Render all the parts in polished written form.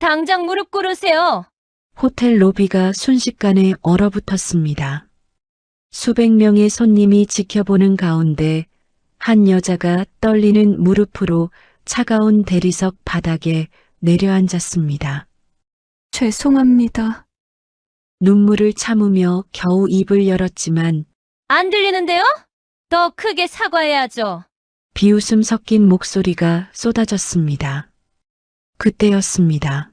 당장 무릎 꿇으세요. 호텔 로비가 순식간에 얼어붙었습니다. 수백 명의 손님이 지켜보는 가운데 한 여자가 떨리는 무릎으로 차가운 대리석 바닥에 내려앉았습니다. 죄송합니다. 눈물을 참으며 겨우 입을 열었지만 안 들리는데요? 더 크게 사과해야죠. 비웃음 섞인 목소리가 쏟아졌습니다. 그때였습니다.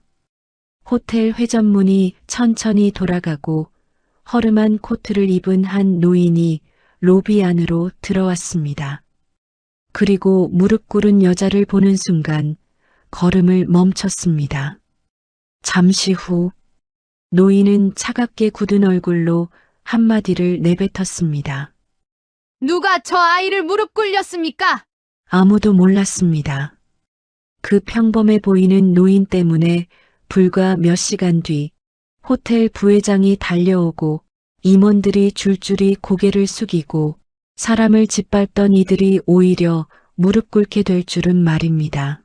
호텔 회전문이 천천히 돌아가고 허름한 코트를 입은 한 노인이 로비 안으로 들어왔습니다. 그리고 무릎 꿇은 여자를 보는 순간 걸음을 멈췄습니다. 잠시 후 노인은 차갑게 굳은 얼굴로 한마디를 내뱉었습니다. 누가 저 아이를 무릎 꿇렸습니까? 아무도 몰랐습니다. 그 평범해 보이는 노인 때문에 불과 몇 시간 뒤 호텔 부회장이 달려오고 임원들이 줄줄이 고개를 숙이고 사람을 짓밟던 이들이 오히려 무릎 꿇게 될 줄은 말입니다.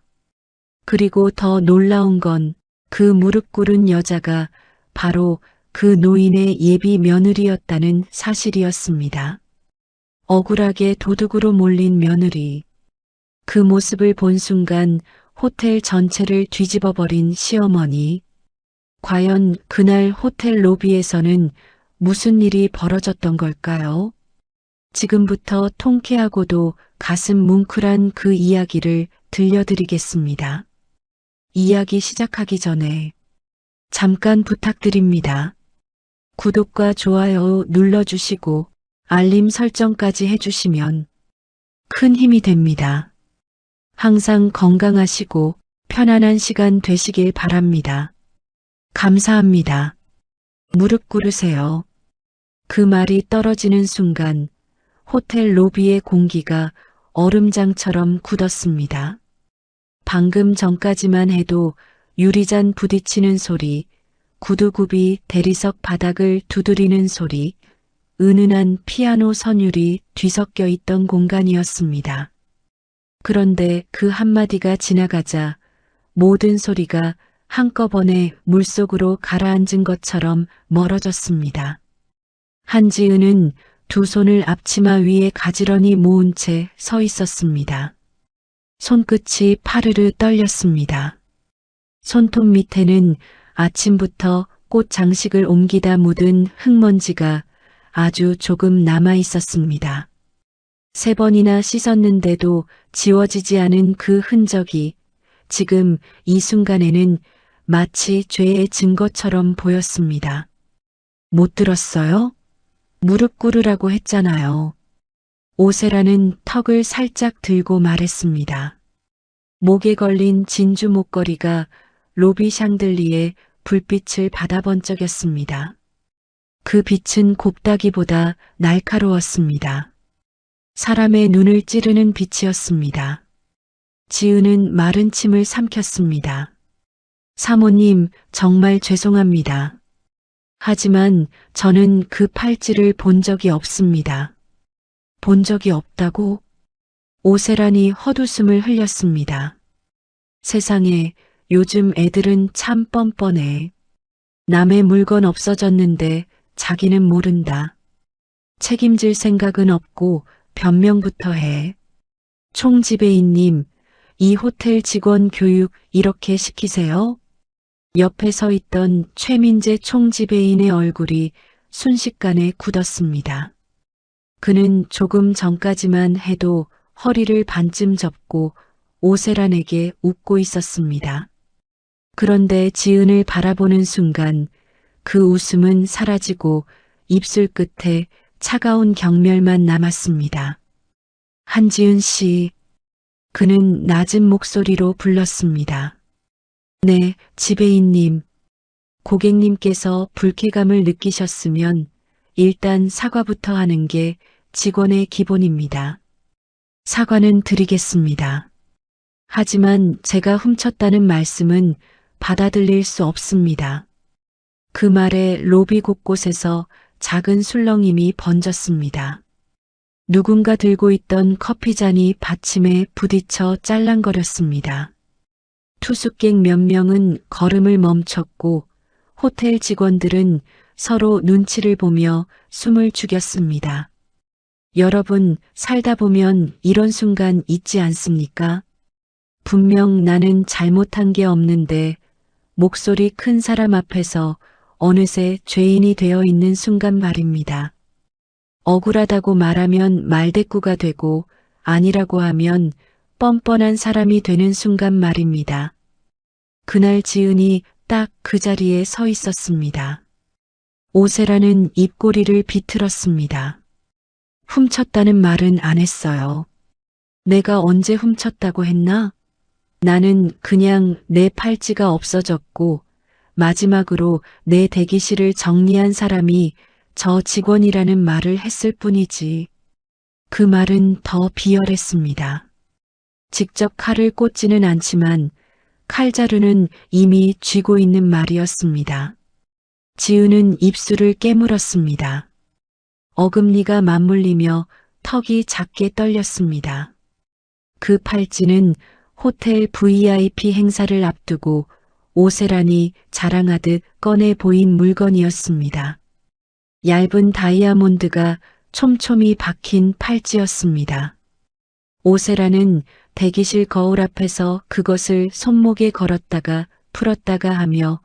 그리고 더 놀라운 건 그 무릎 꿇은 여자가 바로 그 노인의 예비 며느리였다는 사실이었습니다. 억울하게 도둑으로 몰린 며느리. 그 모습을 본 순간 호텔 전체를 뒤집어 버린 시어머니. 과연 그날 호텔 로비에서는 무슨 일이 벌어졌던 걸까요? 지금부터 통쾌하고도 가슴 뭉클한 그 이야기를 들려드리겠습니다. 이야기 시작하기 전에 잠깐 부탁드립니다. 구독과 좋아요 눌러주시고 알림 설정까지 해주시면 큰 힘이 됩니다. 항상 건강하시고 편안한 시간 되시길 바랍니다. 감사합니다. 무릎 꿇으세요. 그 말이 떨어지는 순간 호텔 로비의 공기가 얼음장처럼 굳었습니다. 방금 전까지만 해도 유리잔 부딪히는 소리, 구두굽이 대리석 바닥을 두드리는 소리, 은은한 피아노 선율이 뒤섞여 있던 공간이었습니다. 그런데 그 한마디가 지나가자 모든 소리가 한꺼번에 물속으로 가라앉은 것처럼 멀어졌습니다. 한지은은 두 손을 앞치마 위에 가지런히 모은 채 서 있었습니다. 손끝이 파르르 떨렸습니다. 손톱 밑에는 아침부터 꽃 장식을 옮기다 묻은 흙먼지가 아주 조금 남아 있었습니다. 3번이나 씻었는데도 지워지지 않은 그 흔적이 지금 이 순간에는 마치 죄의 증거처럼 보였습니다. 못 들었어요? 무릎 꿇으라고 했잖아요. 오세라는 턱을 살짝 들고 말했습니다. 목에 걸린 진주 목걸이가 로비 샹들리에 불빛을 받아 번쩍였습니다. 그 빛은 곱다기보다 날카로웠습니다. 사람의 눈을 찌르는 빛이었습니다. 지은은 마른 침을 삼켰습니다. 사모님, 정말 죄송합니다. 하지만 저는 그 팔찌를 본 적이 없습니다. 본 적이 없다고? 오세란이 헛웃음을 흘렸습니다. 세상에, 요즘 애들은 참 뻔뻔해. 남의 물건 없어졌는데 자기는 모른다. 책임질 생각은 없고 변명부터 해. 총지배인님, 이 호텔 직원 교육 이렇게 시키세요? 옆에 서 있던 최민재 총지배인의 얼굴이 순식간에 굳었습니다. 그는 조금 전까지만 해도 허리를 반쯤 접고 오세란에게 웃고 있었습니다. 그런데 지은을 바라보는 순간 그 웃음은 사라지고 입술 끝에 차가운 경멸만 남았습니다. 한지은 씨, 그는 낮은 목소리로 불렀습니다. 네, 지배인님. 고객님께서 불쾌감을 느끼셨으면 일단 사과부터 하는 게 직원의 기본입니다. 사과는 드리겠습니다. 하지만 제가 훔쳤다는 말씀은 받아들일 수 없습니다. 그 말에 로비 곳곳에서 작은 술렁임이 번졌습니다. 누군가 들고 있던 커피잔이 받침에 부딪혀 짤랑거렸습니다. 투숙객 몇 명은 걸음을 멈췄고 호텔 직원들은 서로 눈치를 보며 숨을 죽였습니다. 여러분, 살다 보면 이런 순간 있지 않습니까? 분명 나는 잘못한 게 없는데 목소리 큰 사람 앞에서 어느새 죄인이 되어 있는 순간 말입니다. 억울하다고 말하면 말대꾸가 되고 아니라고 하면 뻔뻔한 사람이 되는 순간 말입니다. 그날 지은이 딱 그 자리에 서 있었습니다. 오세라는 입꼬리를 비틀었습니다. 훔쳤다는 말은 안 했어요. 내가 언제 훔쳤다고 했나? 나는 그냥 내 팔찌가 없어졌고 마지막으로 내 대기실을 정리한 사람이 저 직원이라는 말을 했을 뿐이지. 그 말은 더 비열했습니다. 직접 칼을 꽂지는 않지만 칼자루는 이미 쥐고 있는 말이었습니다. 지은은 입술을 깨물었습니다. 어금니가 맞물리며 턱이 작게 떨렸습니다. 그 팔찌는 호텔 VIP 행사를 앞두고 오세란이 자랑하듯 꺼내 보인 물건이었습니다. 얇은 다이아몬드가 촘촘히 박힌 팔찌였습니다. 오세라는 대기실 거울 앞에서 그것을 손목에 걸었다가 풀었다가 하며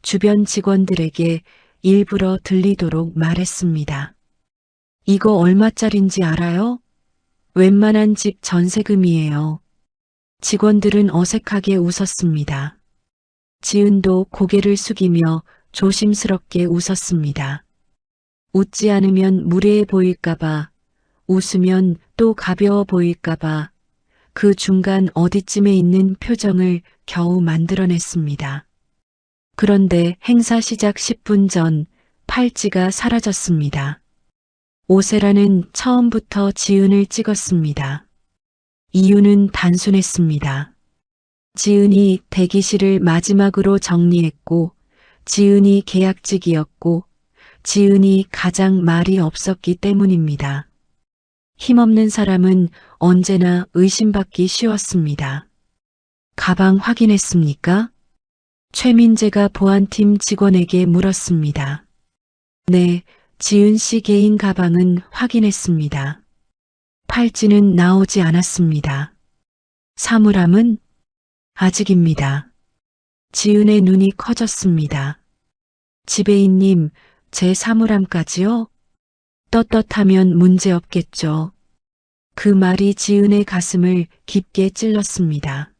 주변 직원들에게 일부러 들리도록 말했습니다. 이거 얼마짜린지 알아요? 웬만한 집 전세금이에요. 직원들은 어색하게 웃었습니다. 지은도 고개를 숙이며 조심스럽게 웃었습니다. 웃지 않으면 무례해 보일까봐, 웃으면 또 가벼워 보일까봐 그 중간 어디쯤에 있는 표정을 겨우 만들어냈습니다. 그런데 행사 시작 10분 전 팔찌가 사라졌습니다. 오세라는 처음부터 지은을 찍었습니다. 이유는 단순했습니다. 지은이 대기실을 마지막으로 정리했고, 지은이 계약직이었고, 지은이 가장 말이 없었기 때문입니다. 힘없는 사람은 언제나 의심받기 쉬웠습니다. 가방 확인했습니까? 최민재가 보안팀 직원에게 물었습니다. 네, 지은 씨 개인 가방은 확인했습니다. 팔찌는 나오지 않았습니다. 사물함은? 아직입니다. 지은의 눈이 커졌습니다. 지배인님, 제 사물함까지요? 떳떳하면 문제없겠죠. 그 말이 지은의 가슴을 깊게 찔렀습니다.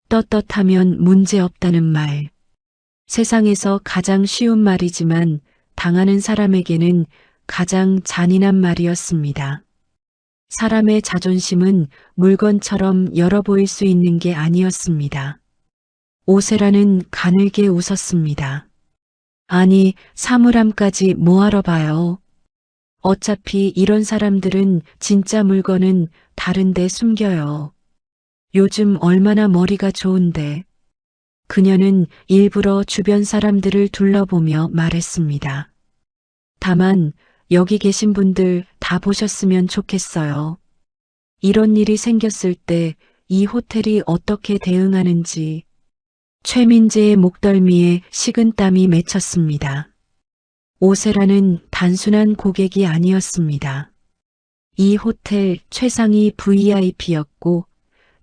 떳떳하면 문제없다는 말. 세상에서 가장 쉬운 말이지만 당하는 사람에게는 가장 잔인한 말이었습니다. 사람의 자존심은 물건처럼 열어 보일 수 있는 게 아니었습니다. 오세라는 가늘게 웃었습니다. 아니, 사물함까지 뭐하러 봐요? 어차피 이런 사람들은 진짜 물건은 다른 데 숨겨요. 요즘 얼마나 머리가 좋은데. 그녀는 일부러 주변 사람들을 둘러보며 말했습니다. 다만 여기 계신 분들 다 보셨으면 좋겠어요. 이런 일이 생겼을 때 이 호텔이 어떻게 대응하는지. 최민재의 목덜미에 식은땀이 맺혔습니다. 오세라는 단순한 고객이 아니었습니다. 이 호텔 최상위 VIP였고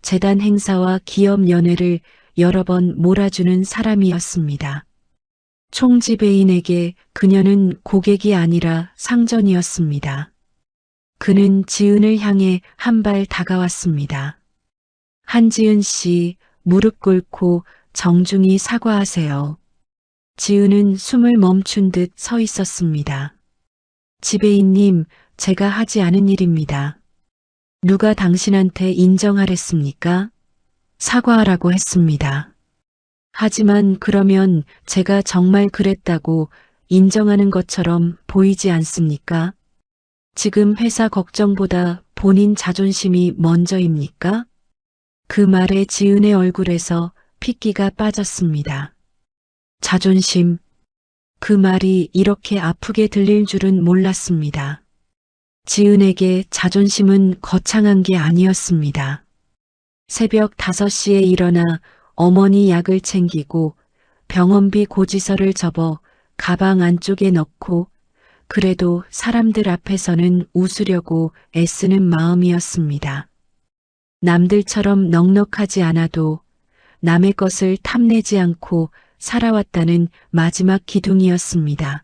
재단 행사와 기업 연회를 여러 번 몰아주는 사람이었습니다. 총지배인에게 그녀는 고객이 아니라 상전이었습니다. 그는 지은을 향해 한 발 다가왔습니다. 한지은 씨, 무릎 꿇고 정중히 사과하세요. 지은은 숨을 멈춘 듯 서 있었습니다. 지배인님, 제가 하지 않은 일입니다. 누가 당신한테 인정하랬습니까? 사과하라고 했습니다. 하지만 그러면 제가 정말 그랬다고 인정하는 것처럼 보이지 않습니까? 지금 회사 걱정보다 본인 자존심이 먼저입니까? 그 말에 지은의 얼굴에서 핏기가 빠졌습니다. 자존심. 그 말이 이렇게 아프게 들릴 줄은 몰랐습니다. 지은에게 자존심은 거창한 게 아니었습니다. 새벽 5시에 일어나 어머니 약을 챙기고 병원비 고지서를 접어 가방 안쪽에 넣고 그래도 사람들 앞에서는 웃으려고 애쓰는 마음이었습니다. 남들처럼 넉넉하지 않아도 남의 것을 탐내지 않고 살아왔다는 마지막 기둥이었습니다.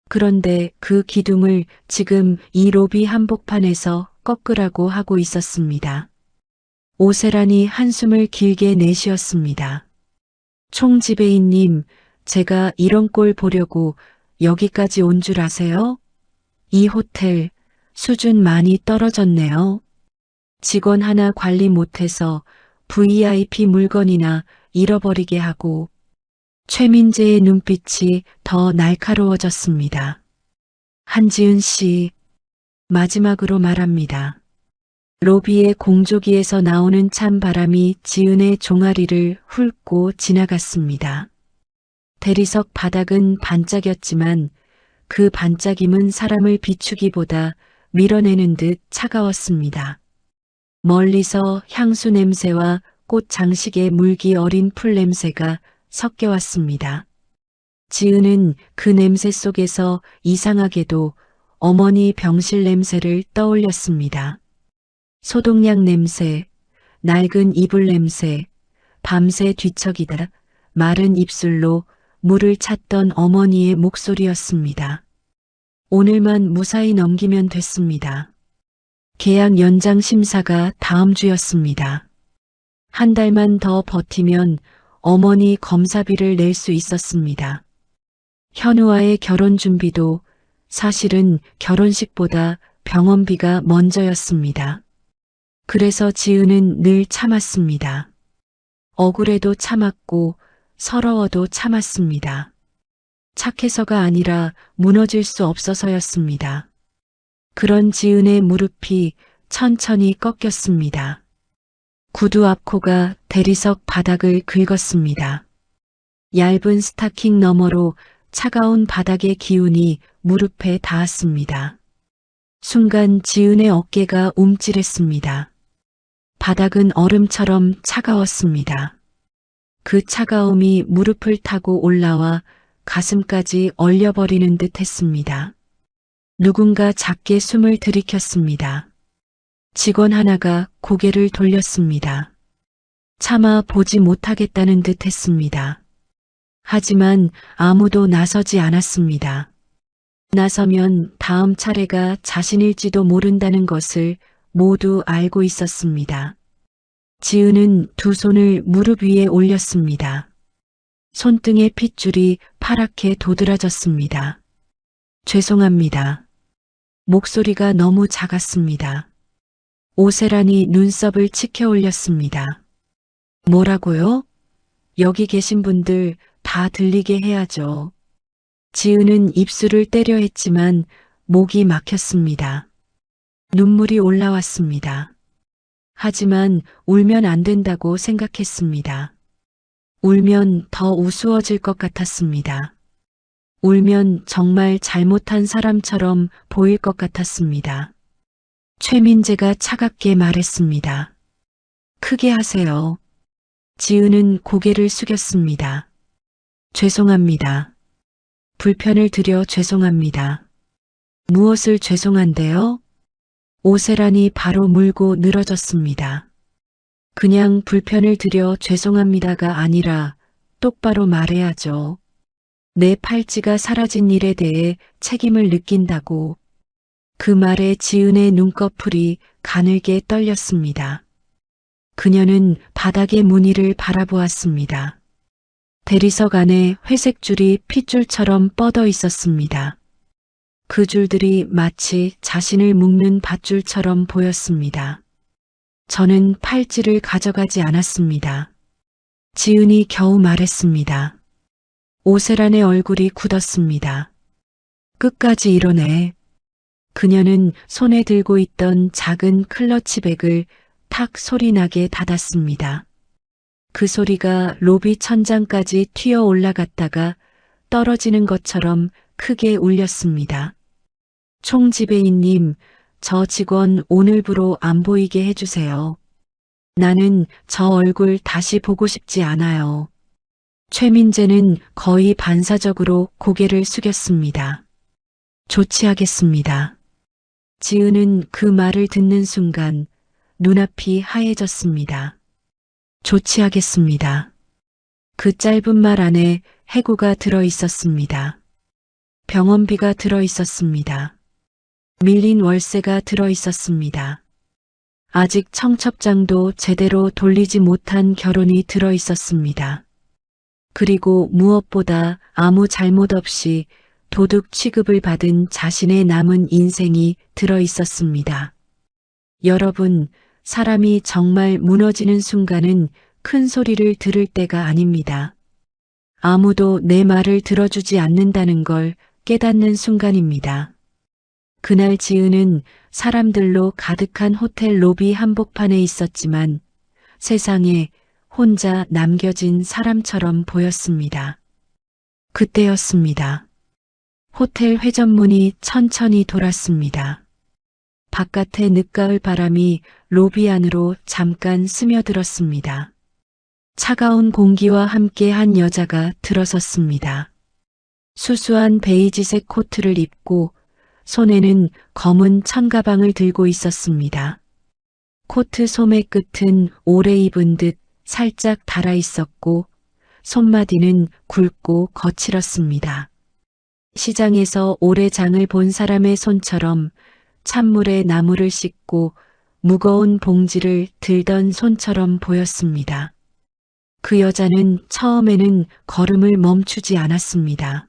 그런데 그 기둥을 지금 이 로비 한복판에서 꺾으라고 하고 있었습니다. 오세란이 한숨을 길게 내쉬었습니다. 총지배인님, 제가 이런 꼴 보려고 여기까지 온 줄 아세요? 이 호텔 수준 많이 떨어졌네요. 직원 하나 관리 못해서 VIP 물건이나 잃어버리게 하고 최민재의 눈빛이 더 날카로워졌습니다. 한지은 씨, 마지막으로 말합니다. 로비의 공조기에서 나오는 찬 바람이 지은의 종아리를 훑고 지나갔습니다. 대리석 바닥은 반짝였지만 그 반짝임은 사람을 비추기보다 밀어내는 듯 차가웠습니다. 멀리서 향수 냄새와 꽃 장식의 물기 어린 풀 냄새가 섞여왔습니다. 지은은 그 냄새 속에서 이상하게도 어머니 병실 냄새를 떠올렸습니다. 소독약 냄새, 낡은 이불 냄새, 밤새 뒤척이다 마른 입술로 물을 찾던 어머니의 목소리였습니다. 오늘만 무사히 넘기면 됐습니다. 계약 연장 심사가 다음 주였습니다. 한 달만 더 버티면 어머니 검사비를 낼 수 있었습니다. 현우와의 결혼 준비도 사실은 결혼식보다 병원비가 먼저였습니다. 그래서 지은은 늘 참았습니다. 억울해도 참았고 서러워도 참았습니다. 착해서가 아니라 무너질 수 없어서였습니다. 그런 지은의 무릎이 천천히 꺾였습니다. 구두 앞코가 대리석 바닥을 긁었습니다. 얇은 스타킹 너머로 차가운 바닥의 기운이 무릎에 닿았습니다. 순간 지은의 어깨가 움찔했습니다. 바닥은 얼음처럼 차가웠습니다. 그 차가움이 무릎을 타고 올라와 가슴까지 얼려버리는 듯 했습니다. 누군가 작게 숨을 들이켰습니다. 직원 하나가 고개를 돌렸습니다. 차마 보지 못하겠다는 듯 했습니다. 하지만 아무도 나서지 않았습니다. 나서면 다음 차례가 자신일지도 모른다는 것을 모두 알고 있었습니다. 지은은 두 손을 무릎 위에 올렸습니다. 손등의 핏줄이 파랗게 도드라졌습니다. 죄송합니다. 목소리가 너무 작았습니다. 오세란이 눈썹을 치켜 올렸습니다. 뭐라고요? 여기 계신 분들 다 들리게 해야죠. 지은은 입술을 때려 했지만 목이 막혔습니다. 눈물이 올라왔습니다. 하지만 울면 안 된다고 생각했습니다. 울면 더 우스워질 것 같았습니다. 울면 정말 잘못한 사람처럼 보일 것 같았습니다. 최민재가 차갑게 말했습니다. 크게 하세요. 지은은 고개를 숙였습니다. 죄송합니다. 불편을 드려 죄송합니다. 무엇을 죄송한데요? 오세란이 바로 물고 늘어졌습니다. 그냥 불편을 드려 죄송합니다가 아니라 똑바로 말해야죠. 내 팔찌가 사라진 일에 대해 책임을 느낀다고. 그 말에 지은의 눈꺼풀이 가늘게 떨렸습니다. 그녀는 바닥의 무늬를 바라보았습니다. 대리석 안에 회색 줄이 핏줄처럼 뻗어 있었습니다. 그 줄들이 마치 자신을 묶는 밧줄처럼 보였습니다. 저는 팔찌를 가져가지 않았습니다. 지은이 겨우 말했습니다. 오세란의 얼굴이 굳었습니다. 끝까지 이러네. 그녀는 손에 들고 있던 작은 클러치백을 탁 소리나게 닫았습니다. 그 소리가 로비 천장까지 튀어 올라갔다가 떨어지는 것처럼 크게 울렸습니다. 총지배인님, 저 직원 오늘부로 안 보이게 해주세요. 나는 저 얼굴 다시 보고 싶지 않아요. 최민재는 거의 반사적으로 고개를 숙였습니다. 조치하겠습니다. 지은은 그 말을 듣는 순간 눈앞이 하얘졌습니다. 조치하겠습니다. 그 짧은 말 안에 해고가 들어 있었습니다. 병원비가 들어 있었습니다. 밀린 월세가 들어 있었습니다. 아직 청첩장도 제대로 돌리지 못한 결혼이 들어 있었습니다. 그리고 무엇보다 아무 잘못 없이 도둑 취급을 받은 자신의 남은 인생이 들어 있었습니다. 여러분, 사람이 정말 무너지는 순간은 큰 소리를 들을 때가 아닙니다. 아무도 내 말을 들어주지 않는다는 걸 깨닫는 순간입니다. 그날 지은은 사람들로 가득한 호텔 로비 한복판에 있었지만 세상에 혼자 남겨진 사람처럼 보였습니다. 그때였습니다. 호텔 회전문이 천천히 돌았습니다. 바깥의 늦가을 바람이 로비 안으로 잠깐 스며들었습니다. 차가운 공기와 함께 한 여자가 들어섰습니다. 수수한 베이지색 코트를 입고 손에는 검은 천가방을 들고 있었습니다. 코트 소매 끝은 오래 입은 듯 살짝 닳아 있었고 손마디는 굵고 거칠었습니다. 시장에서 오래 장을 본 사람의 손처럼 찬물에 나무를 씻고 무거운 봉지를 들던 손처럼 보였습니다. 그 여자는 처음에는 걸음을 멈추지 않았습니다.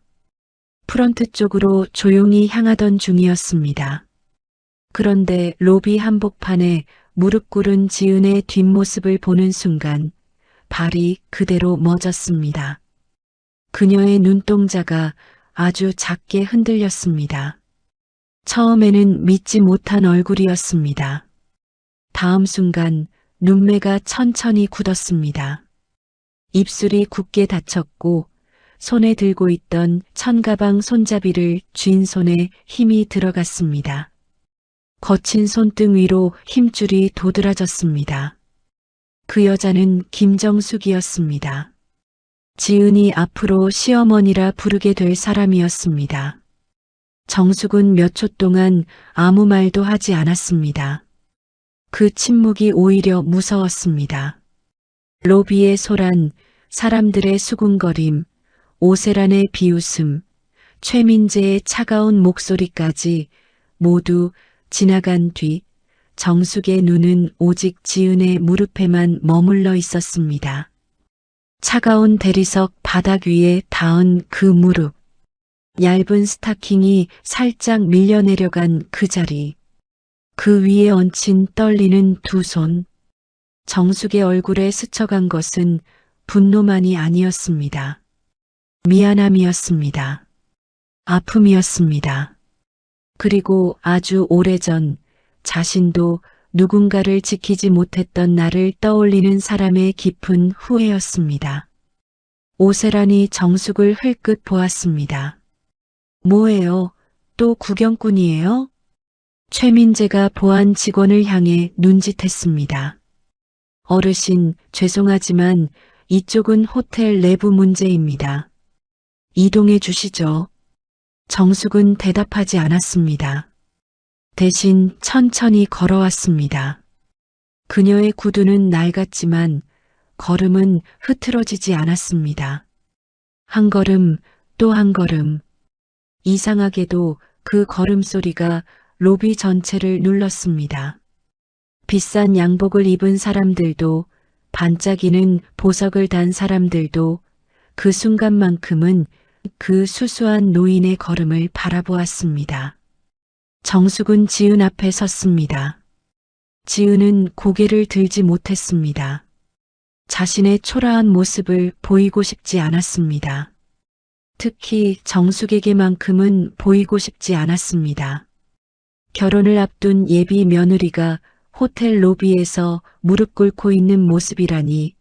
프런트 쪽으로 조용히 향하던 중이었습니다. 그런데 로비 한복판에 무릎 꿇은 지은의 뒷모습을 보는 순간 발이 그대로 멎었습니다. 그녀의 눈동자가 아주 작게 흔들렸습니다. 처음에는 믿지 못한 얼굴이었습니다. 다음 순간 눈매가 천천히 굳었습니다. 입술이 굳게 닫혔고 손에 들고 있던 천가방 손잡이를 쥔 손에 힘이 들어갔습니다. 거친 손등 위로 힘줄이 도드라졌습니다. 그 여자는 김정숙이었습니다. 지은이 앞으로 시어머니라 부르게 될 사람이었습니다. 정숙은 몇 초 동안 아무 말도 하지 않았습니다. 그 침묵이 오히려 무서웠습니다. 로비의 소란, 사람들의 수군거림, 오세란의 비웃음, 최민재의 차가운 목소리까지 모두 지나간 뒤 정숙의 눈은 오직 지은의 무릎에만 머물러 있었습니다. 차가운 대리석 바닥 위에 닿은 그 무릎, 얇은 스타킹이 살짝 밀려내려간 그 자리, 그 위에 얹힌 떨리는 두 손, 정숙의 얼굴에 스쳐간 것은 분노만이 아니었습니다. 미안함이었습니다. 아픔이었습니다. 그리고 아주 오래전 자신도 누군가를 지키지 못했던 나를 떠올리는 사람의 깊은 후회였습니다. 오세란이 정숙을 흘끗 보았습니다. 뭐예요? 또 구경꾼이에요? 최민재가 보안 직원을 향해 눈짓했습니다. 어르신, 죄송하지만 이쪽은 호텔 내부 문제입니다. 이동해 주시죠. 정숙은 대답하지 않았습니다. 대신 천천히 걸어왔습니다. 그녀의 구두는 낡았지만 걸음은 흐트러지지 않았습니다. 한 걸음 또 한 걸음. 이상하게도 그 걸음소리가 로비 전체를 눌렀습니다. 비싼 양복을 입은 사람들도 반짝이는 보석을 단 사람들도 그 순간만큼은 그 수수한 노인의 걸음을 바라보았습니다. 정숙은 지은 앞에 섰습니다. 지은은 고개를 들지 못했습니다. 자신의 초라한 모습을 보이고 싶지 않았습니다. 특히 정숙에게만큼은 보이고 싶지 않았습니다. 결혼을 앞둔 예비 며느리가 호텔 로비에서 무릎 꿇고 있는 모습이라니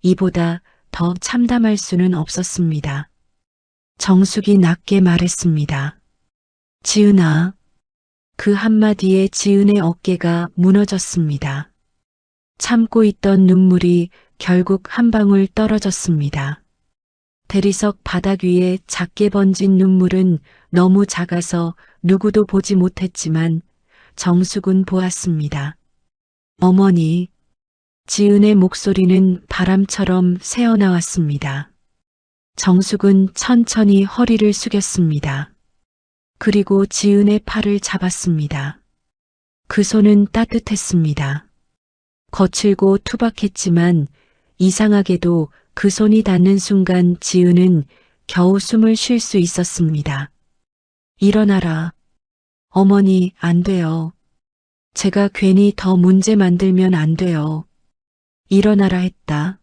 이보다 더 참담할 수는 없었습니다. 정숙이 낮게 말했습니다. 지은아. 그 한마디에 지은의 어깨가 무너졌습니다. 참고 있던 눈물이 결국 한 방울 떨어졌습니다. 대리석 바닥 위에 작게 번진 눈물은 너무 작아서 누구도 보지 못했지만 정숙은 보았습니다. 어머니, 지은의 목소리는 바람처럼 새어나왔습니다. 정숙은 천천히 허리를 숙였습니다. 그리고 지은의 팔을 잡았습니다. 그 손은 따뜻했습니다. 거칠고 투박했지만 이상하게도 그 손이 닿는 순간 지은은 겨우 숨을 쉴 수 있었습니다. 일어나라. 어머니, 안 돼요. 제가 괜히 더 문제 만들면 안 돼요. 일어나라 했다.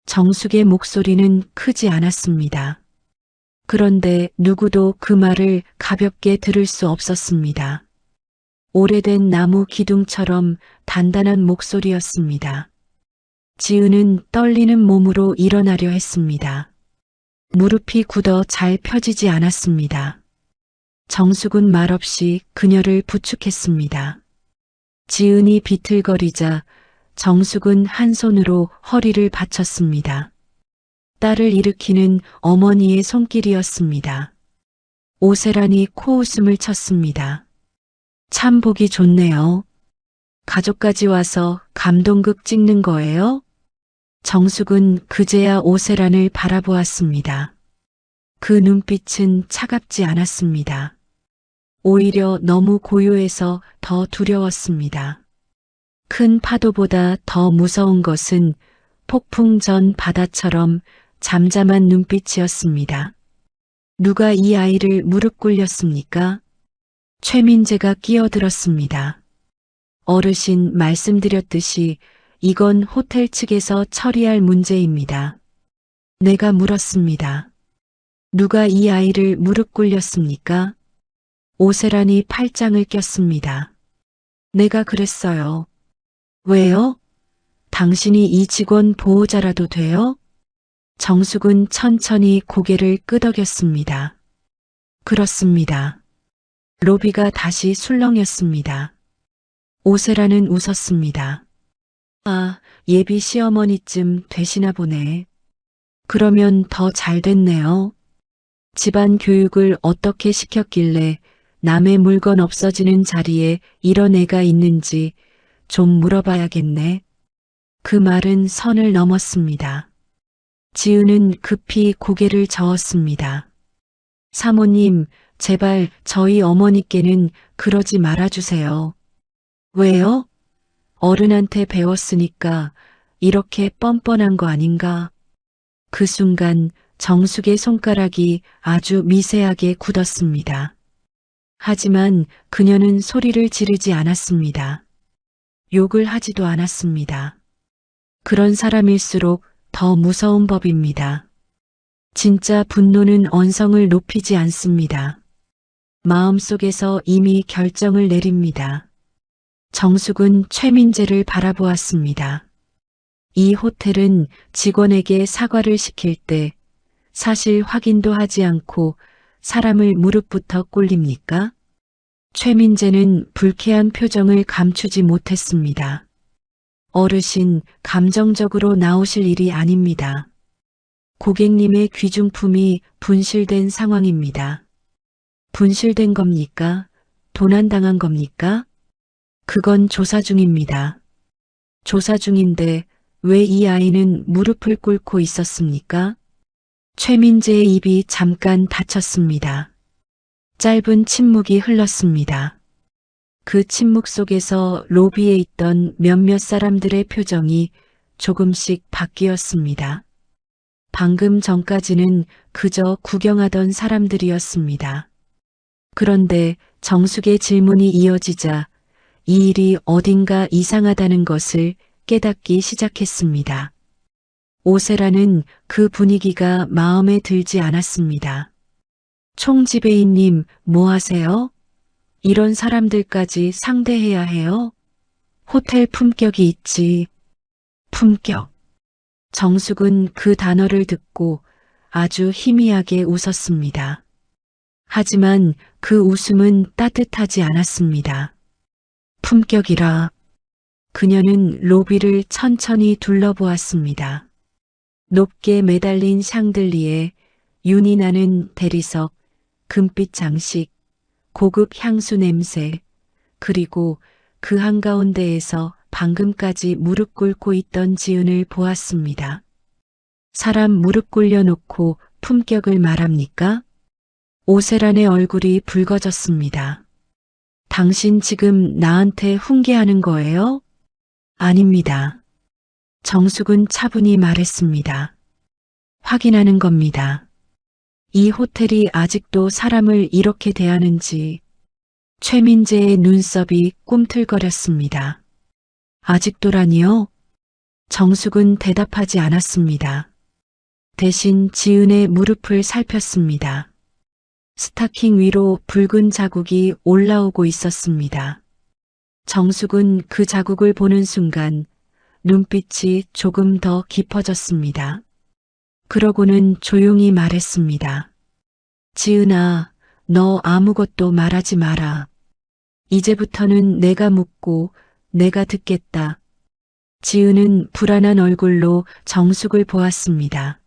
정숙의 목소리는 크지 않았습니다. 그런데 누구도 그 말을 가볍게 들을 수 없었습니다. 오래된 나무 기둥처럼 단단한 목소리였습니다. 지은은 떨리는 몸으로 일어나려 했습니다. 무릎이 굳어 잘 펴지지 않았습니다. 정숙은 말없이 그녀를 부축했습니다. 지은이 비틀거리자 정숙은 한 손으로 허리를 받쳤습니다. 딸을 일으키는 어머니의 손길이었습니다. 오세란이 코웃음을 쳤습니다. 참 보기 좋네요. 가족까지 와서 감동극 찍는 거예요? 정숙은 그제야 오세란을 바라보았습니다. 그 눈빛은 차갑지 않았습니다. 오히려 너무 고요해서 더 두려웠습니다. 큰 파도보다 더 무서운 것은 폭풍 전 바다처럼 잠잠한 눈빛이었습니다. 누가 이 아이를 무릎 꿇렸습니까? 최민재가 끼어들었습니다. 어르신 말씀드렸듯이 이건 호텔 측에서 처리할 문제입니다. 내가 물었습니다. 누가 이 아이를 무릎 꿇렸습니까? 오세란이 팔짱을 꼈습니다. 내가 그랬어요. 왜요? 당신이 이 직원 보호자라도 돼요? 정숙은 천천히 고개를 끄덕였습니다. 그렇습니다. 로비가 다시 술렁였습니다. 오세라는 웃었습니다. 아, 예비 시어머니쯤 되시나 보네. 그러면 더 잘 됐네요. 집안 교육을 어떻게 시켰길래 남의 물건 없어지는 자리에 이런 애가 있는지 좀 물어봐야겠네. 그 말은 선을 넘었습니다. 지은은 급히 고개를 저었습니다. 사모님, 제발 저희 어머니께는 그러지 말아주세요. 왜요? 어른한테 배웠으니까 이렇게 뻔뻔한 거 아닌가? 그 순간 정숙의 손가락이 아주 미세하게 굳었습니다. 하지만 그녀는 소리를 지르지 않았습니다. 욕을 하지도 않았습니다. 그런 사람일수록 더 무서운 법입니다. 진짜 분노는 언성을 높이지 않습니다. 마음속에서 이미 결정을 내립니다. 정숙은 최민재를 바라보았습니다. 이 호텔은 직원에게 사과를 시킬 때 사실 확인도 하지 않고 사람을 무릎부터 꿇립니까? 최민재는 불쾌한 표정을 감추지 못했습니다. 어르신, 감정적으로 나오실 일이 아닙니다. 고객님의 귀중품이 분실된 상황입니다. 분실된 겁니까? 도난당한 겁니까? 그건 조사 중입니다. 조사 중인데 왜 이 아이는 무릎을 꿇고 있었습니까? 최민재의 입이 잠깐 닫혔습니다. 짧은 침묵이 흘렀습니다. 그 침묵 속에서 로비에 있던 몇몇 사람들의 표정이 조금씩 바뀌었습니다. 방금 전까지는 그저 구경하던 사람들이었습니다. 그런데 정숙의 질문이 이어지자 이 일이 어딘가 이상하다는 것을 깨닫기 시작했습니다. 오세라는 그 분위기가 마음에 들지 않았습니다. 총지배인님, 뭐 하세요? 이런 사람들까지 상대해야 해요? 호텔 품격이 있지. 품격. 정숙은 그 단어를 듣고 아주 희미하게 웃었습니다. 하지만 그 웃음은 따뜻하지 않았습니다. 품격이라. 그녀는 로비를 천천히 둘러보았습니다. 높게 매달린 샹들리에 윤이 나는 대리석, 금빛 장식, 고급 향수 냄새, 그리고 그 한가운데에서 방금까지 무릎 꿇고 있던 지은을 보았습니다. 사람 무릎 꿇려 놓고 품격을 말합니까? 오세란의 얼굴이 붉어졌습니다. 당신 지금 나한테 훈계하는 거예요? 아닙니다. 정숙은 차분히 말했습니다. 확인하는 겁니다. 이 호텔이 아직도 사람을 이렇게 대하는지. 최민재의 눈썹이 꿈틀거렸습니다. 아직도라니요? 정숙은 대답하지 않았습니다. 대신 지은의 무릎을 살폈습니다. 스타킹 위로 붉은 자국이 올라오고 있었습니다. 정숙은 그 자국을 보는 순간 눈빛이 조금 더 깊어졌습니다. 그러고는 조용히 말했습니다. 지은아, 너 아무것도 말하지 마라. 이제부터는 내가 묻고 내가 듣겠다. 지은은 불안한 얼굴로 정숙을 보았습니다.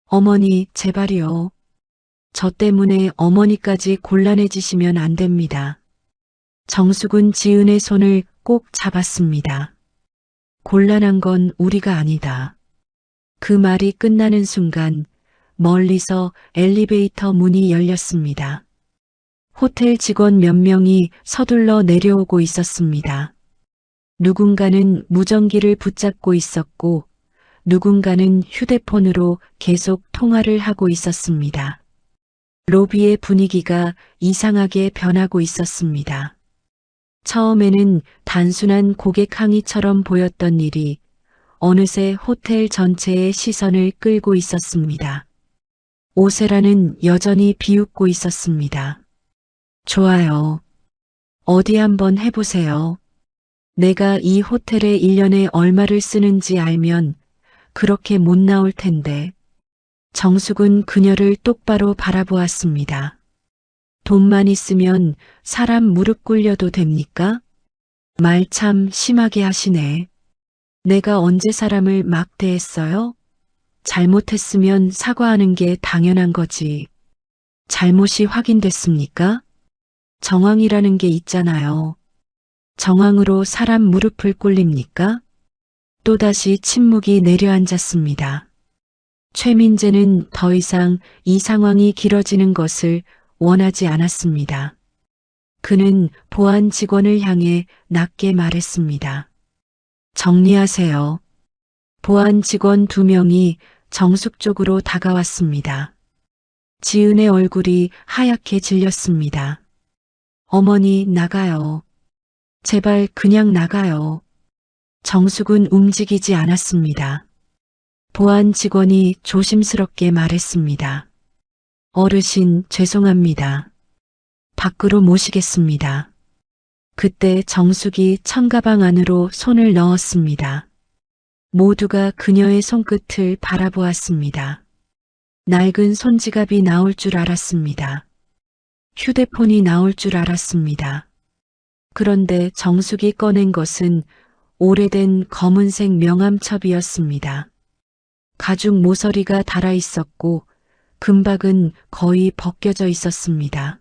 어머니, 제발요. 저 때문에 어머니까지 곤란해지시면 안 됩니다. 정숙은 지은의 손을 꼭 잡았습니다. 곤란한 건 우리가 아니다. 그 말이 끝나는 순간 멀리서 엘리베이터 문이 열렸습니다. 호텔 직원 몇 명이 서둘러 내려오고 있었습니다. 누군가는 무전기를 붙잡고 있었고 누군가는 휴대폰으로 계속 통화를 하고 있었습니다. 로비의 분위기가 이상하게 변하고 있었습니다. 처음에는 단순한 고객 항의처럼 보였던 일이 어느새 호텔 전체의 시선을 끌고 있었습니다. 오세라는 여전히 비웃고 있었습니다. 좋아요. 어디 한번 해보세요. 내가 이 호텔에 1년에 얼마를 쓰는지 알면 그렇게 못 나올 텐데. 정숙은 그녀를 똑바로 바라보았습니다. 돈만 있으면 사람 무릎 꿇려도 됩니까? 말 참 심하게 하시네. 내가 언제 사람을 막대했어요? 잘못했으면 사과하는 게 당연한 거지. 잘못이 확인됐습니까? 정황이라는 게 있잖아요. 정황으로 사람 무릎을 꿇립니까? 또다시 침묵이 내려앉았습니다. 최민재는 더 이상 이 상황이 길어지는 것을 원하지 않았습니다. 그는 보안 직원을 향해 낮게 말했습니다. 정리하세요. 보안 직원 2명이 정숙 쪽으로 다가왔습니다. 지은의 얼굴이 하얗게 질렸습니다. 어머니, 나가요. 제발 그냥 나가요. 정숙은 움직이지 않았습니다. 보안 직원이 조심스럽게 말했습니다. 어르신, 죄송합니다. 밖으로 모시겠습니다. 그때 정숙이 청가방 안으로 손을 넣었습니다. 모두가 그녀의 손끝을 바라보았습니다. 낡은 손지갑이 나올 줄 알았습니다. 휴대폰이 나올 줄 알았습니다. 그런데 정숙이 꺼낸 것은 오래된 검은색 명함첩이었습니다. 가죽 모서리가 달아 있었고 금박은 거의 벗겨져 있었습니다.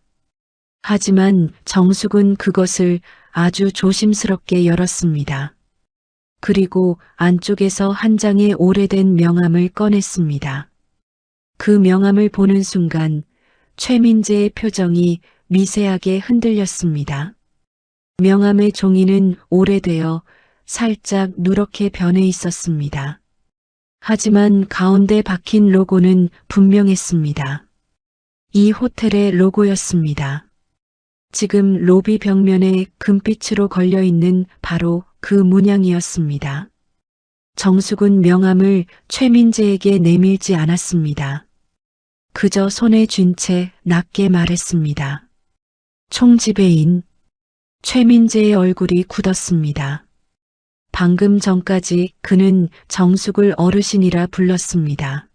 하지만 정숙은 그것을 아주 조심스럽게 열었습니다. 그리고 안쪽에서 한 장의 오래된 명함을 꺼냈습니다. 그 명함을 보는 순간 최민재의 표정이 미세하게 흔들렸습니다. 명함의 종이는 오래되어 살짝 누렇게 변해 있었습니다. 하지만 가운데 박힌 로고는 분명했습니다. 이 호텔의 로고였습니다. 지금 로비 벽면에 금빛으로 걸려있는 바로 그 문양이었습니다. 정숙은 명함을 최민재에게 내밀지 않았습니다. 그저 손에 쥔 채 낮게 말했습니다. 총지배인. 최민재의 얼굴이 굳었습니다. 방금 전까지 그는 정숙을 어르신이라 불렀습니다.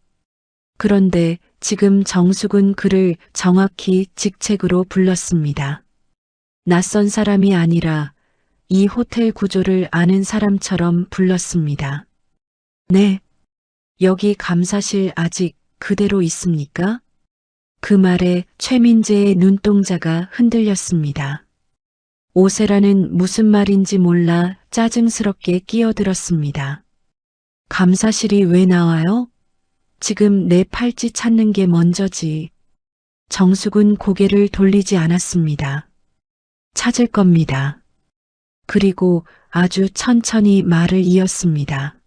그런데 지금 정숙은 그를 정확히 직책으로 불렀습니다. 낯선 사람이 아니라 이 호텔 구조를 아는 사람처럼 불렀습니다. 네. 여기 감사실 아직 그대로 있습니까? 그 말에 최민재의 눈동자가 흔들렸습니다. 오세라는 무슨 말인지 몰라 짜증스럽게 끼어들었습니다. 감사실이 왜 나와요? 지금 내 팔찌 찾는 게 먼저지. 정숙은 고개를 돌리지 않았습니다. 찾을 겁니다. 그리고 아주 천천히 말을 이었습니다.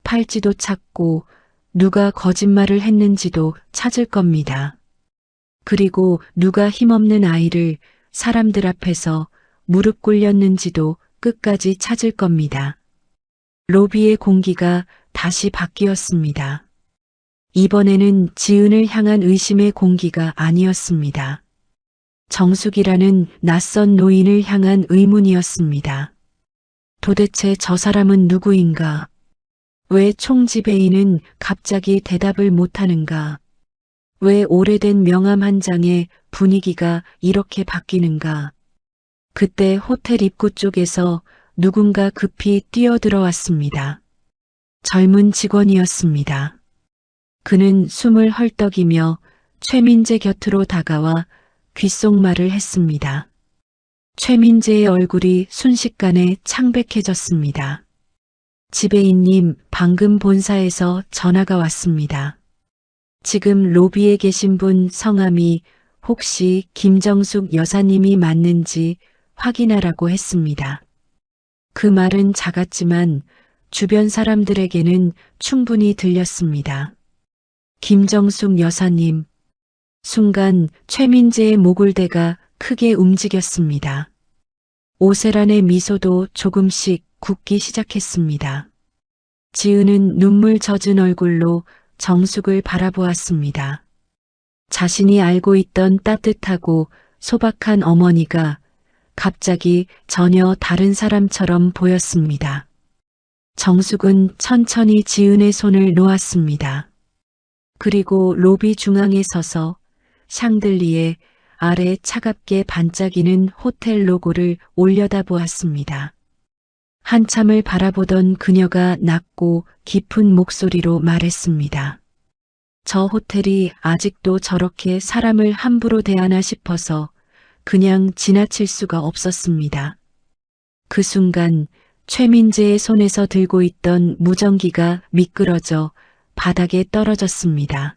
팔찌도 찾고 누가 거짓말을 했는지도 찾을 겁니다. 그리고 누가 힘없는 아이를 사람들 앞에서 무릎 꿇렸는지도 끝까지 찾을 겁니다. 로비의 공기가 다시 바뀌었습니다. 이번에는 지은을 향한 의심의 공기가 아니었습니다. 정숙이라는 낯선 노인을 향한 의문이었습니다. 도대체 저 사람은 누구인가? 왜 총지배인은 갑자기 대답을 못하는가? 왜 오래된 명함 한 장의 분위기가 이렇게 바뀌는가? 그때 호텔 입구 쪽에서 누군가 급히 뛰어들어왔습니다. 젊은 직원이었습니다. 그는 숨을 헐떡이며 최민재 곁으로 다가와 귓속말을 했습니다. 최민재의 얼굴이 순식간에 창백해졌습니다. 지배인님, 방금 본사에서 전화가 왔습니다. 지금 로비에 계신 분 성함이 혹시 김정숙 여사님이 맞는지 확인하라고 했습니다. 그 말은 작았지만 주변 사람들에게는 충분히 들렸습니다. 김정숙 여사님. 순간 최민재의 목울대가 크게 움직였습니다. 오세란의 미소도 조금씩 굳기 시작했습니다. 지은은 눈물 젖은 얼굴로 정숙을 바라보았습니다. 자신이 알고 있던 따뜻하고 소박한 어머니가 갑자기 전혀 다른 사람처럼 보였습니다. 정숙은 천천히 지은의 손을 놓았습니다. 그리고 로비 중앙에 서서 샹들리에 아래 차갑게 반짝이는 호텔 로고를 올려다보았습니다. 한참을 바라보던 그녀가 낮고 깊은 목소리로 말했습니다. 저 호텔이 아직도 저렇게 사람을 함부로 대하나 싶어서 그냥 지나칠 수가 없었습니다. 그 순간 최민재의 손에서 들고 있던 무전기가 미끄러져 바닥에 떨어졌습니다.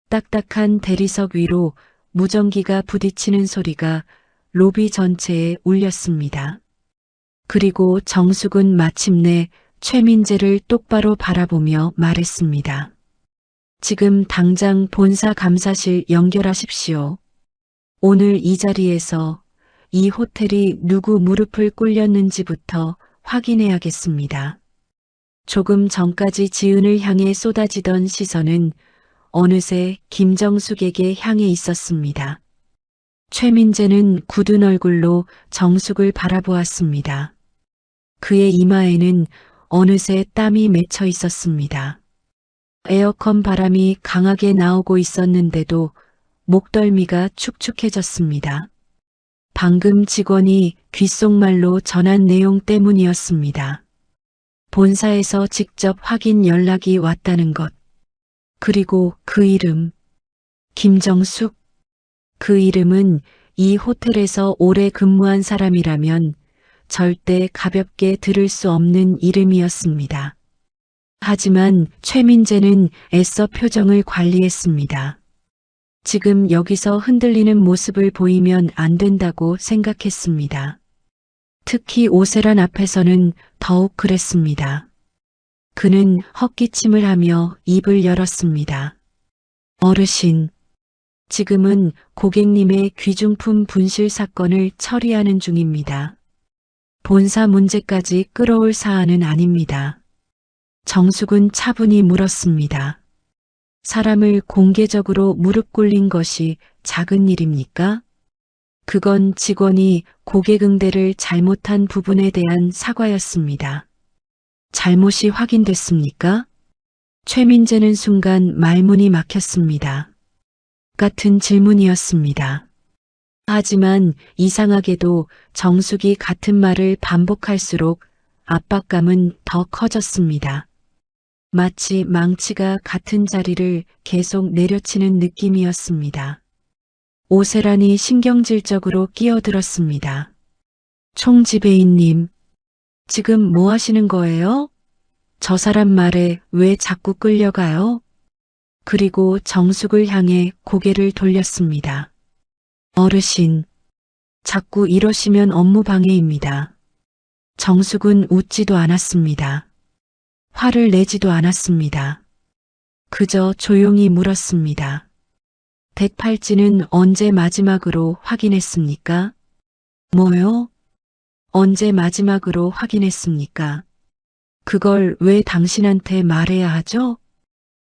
딱딱한 대리석 위로 무전기가 부딪히는 소리가 로비 전체에 울렸습니다. 그리고 정숙은 마침내 최민재를 똑바로 바라보며 말했습니다. 지금 당장 본사 감사실 연결하십시오. 오늘 이 자리에서 이 호텔이 누구 무릎을 꿇렸는지부터 확인해야겠습니다. 조금 전까지 지은을 향해 쏟아지던 시선은 어느새 김정숙에게 향해 있었습니다. 최민재는 굳은 얼굴로 정숙을 바라보았습니다. 그의 이마에는 어느새 땀이 맺혀 있었습니다. 에어컨 바람이 강하게 나오고 있었는데도 목덜미가 축축해졌습니다. 방금 직원이 귓속말로 전한 내용 때문이었습니다. 본사에서 직접 확인 연락이 왔다는 것. 그리고 그 이름. 김정숙. 그 이름은 이 호텔에서 오래 근무한 사람이라면 절대 가볍게 들을 수 없는 이름이었습니다. 하지만 최민재는 애써 표정을 관리했습니다. 지금 여기서 흔들리는 모습을 보이면 안 된다고 생각했습니다. 특히 오세란 앞에서는 더욱 그랬습니다. 그는 헛기침을 하며 입을 열었습니다. 어르신, 지금은 고객님의 귀중품 분실 사건을 처리하는 중입니다. 본사 문제까지 끌어올 사안은 아닙니다. 정숙은 차분히 물었습니다. 사람을 공개적으로 무릎 꿇린 것이 작은 일입니까? 그건 직원이 고객 응대를 잘못한 부분에 대한 사과였습니다. 잘못이 확인됐습니까? 최민재는 순간 말문이 막혔습니다. 같은 질문이었습니다. 하지만 이상하게도 정숙이 같은 말을 반복할수록 압박감은 더 커졌습니다. 마치 망치가 같은 자리를 계속 내려치는 느낌이었습니다. 오세란이 신경질적으로 끼어들었습니다. 총지배인님, 지금 뭐 하시는 거예요? 저 사람 말에 왜 자꾸 끌려가요? 그리고 정숙을 향해 고개를 돌렸습니다. 어르신, 자꾸 이러시면 업무 방해입니다. 정숙은 웃지도 않았습니다. 화를 내지도 않았습니다. 그저 조용히 물었습니다. 댁팔찌는 언제 마지막으로 확인했습니까? 뭐요? 언제 마지막으로 확인했습니까? 그걸 왜 당신한테 말해야 하죠?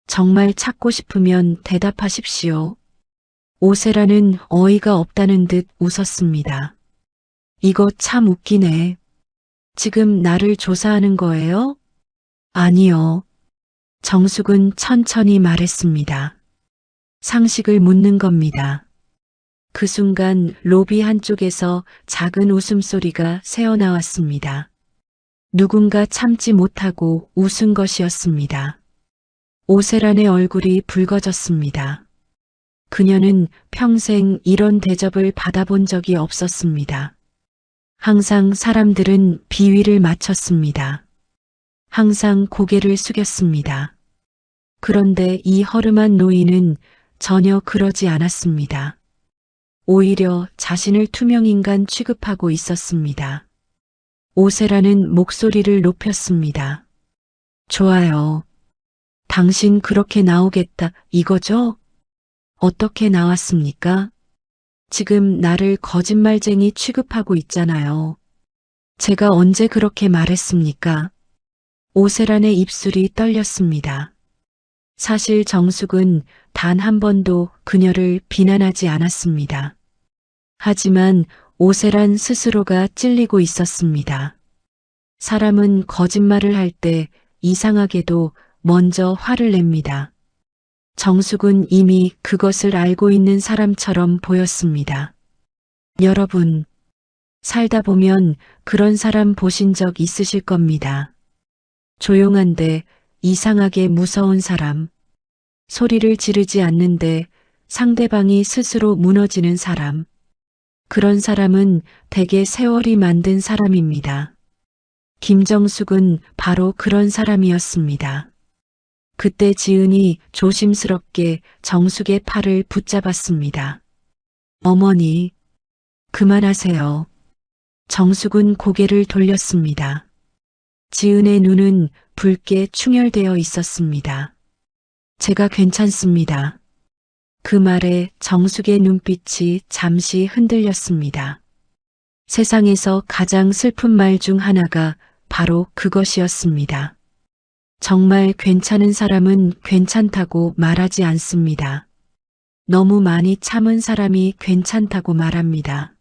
정말 찾고 싶으면 대답하십시오. 오세라는 어이가 없다는 듯 웃었습니다. 이거 참 웃기네. 지금 나를 조사하는 거예요? 아니요. 정숙은 천천히 말했습니다. 상식을 묻는 겁니다. 그 순간 로비 한쪽에서 작은 웃음소리가 새어나왔습니다. 누군가 참지 못하고 웃은 것이었습니다. 오세란의 얼굴이 붉어졌습니다. 그녀는 평생 이런 대접을 받아본 적이 없었습니다. 항상 사람들은 비위를 맞췄습니다. 항상 고개를 숙였습니다. 그런데 이 허름한 노인은 전혀 그러지 않았습니다. 오히려 자신을 투명인간 취급하고 있었습니다. 오세라는 목소리를 높였습니다. 좋아요. 당신 그렇게 나오겠다 이거죠? 어떻게 나왔습니까? 지금 나를 거짓말쟁이 취급하고 있잖아요. 제가 언제 그렇게 말했습니까? 오세란의 입술이 떨렸습니다. 사실 정숙은 단 한 번도 그녀를 비난하지 않았습니다. 하지만 오세란 스스로가 찔리고 있었습니다. 사람은 거짓말을 할 때 이상하게도 먼저 화를 냅니다. 정숙은 이미 그것을 알고 있는 사람처럼 보였습니다. 여러분, 살다 보면 그런 사람 보신 적 있으실 겁니다. 조용한데 이상하게 무서운 사람, 소리를 지르지 않는데 상대방이 스스로 무너지는 사람, 그런 사람은 대개 세월이 만든 사람입니다. 김정숙은 바로 그런 사람이었습니다. 그때 지은이 조심스럽게 정숙의 팔을 붙잡았습니다. 어머니, 그만하세요. 정숙은 고개를 돌렸습니다. 지은의 눈은 붉게 충혈되어 있었습니다. 제가 괜찮습니다. 그 말에 정숙의 눈빛이 잠시 흔들렸습니다. 세상에서 가장 슬픈 말 중 하나가 바로 그것이었습니다. 정말 괜찮은 사람은 괜찮다고 말하지 않습니다. 너무 많이 참은 사람이 괜찮다고 말합니다.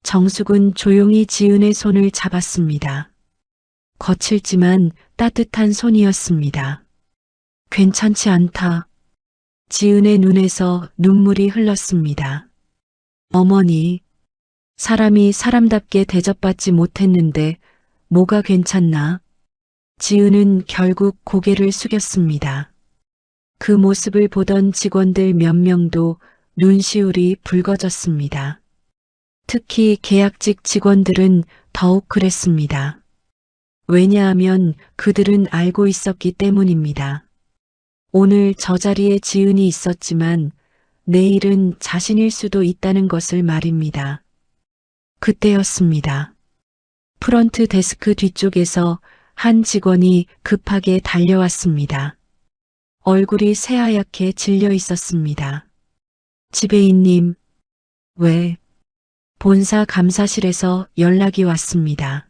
정숙은 조용히 지은의 손을 잡았습니다. 거칠지만 따뜻한 손이었습니다. 괜찮지 않다. 지은의 눈에서 눈물이 흘렀습니다. 어머니, 사람이 사람답게 대접받지 못했는데 뭐가 괜찮나? 지은은 결국 고개를 숙였습니다. 그 모습을 보던 직원들 몇 명도 눈시울이 붉어졌습니다. 특히 계약직 직원들은 더욱 그랬습니다. 왜냐하면 그들은 알고 있었기 때문입니다. 오늘 저 자리에 지은이 있었지만 내일은 자신일 수도 있다는 것을 말입니다. 그때였습니다. 프런트 데스크 뒤쪽에서 한 직원이 급하게 달려왔습니다. 얼굴이 새하얗게 질려 있었습니다. 지배인님, 왜? 본사 감사실에서 연락이 왔습니다.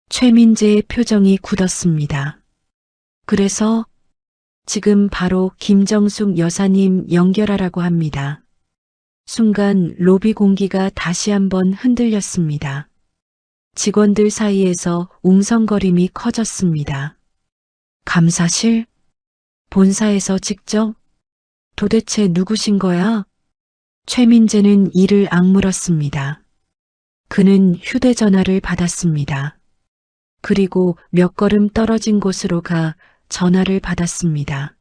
최민재의 표정이 굳었습니다. 그래서 지금 바로 김정숙 여사님 연결하라고 합니다. 순간 로비 공기가 다시 한번 흔들렸습니다. 직원들 사이에서 웅성거림이 커졌습니다. 감사실? 본사에서 직접? 도대체 누구신 거야? 최민재는 이를 악물었습니다. 그는 휴대전화를 받았습니다. 그리고 몇 걸음 떨어진 곳으로 가 전화를 받았습니다.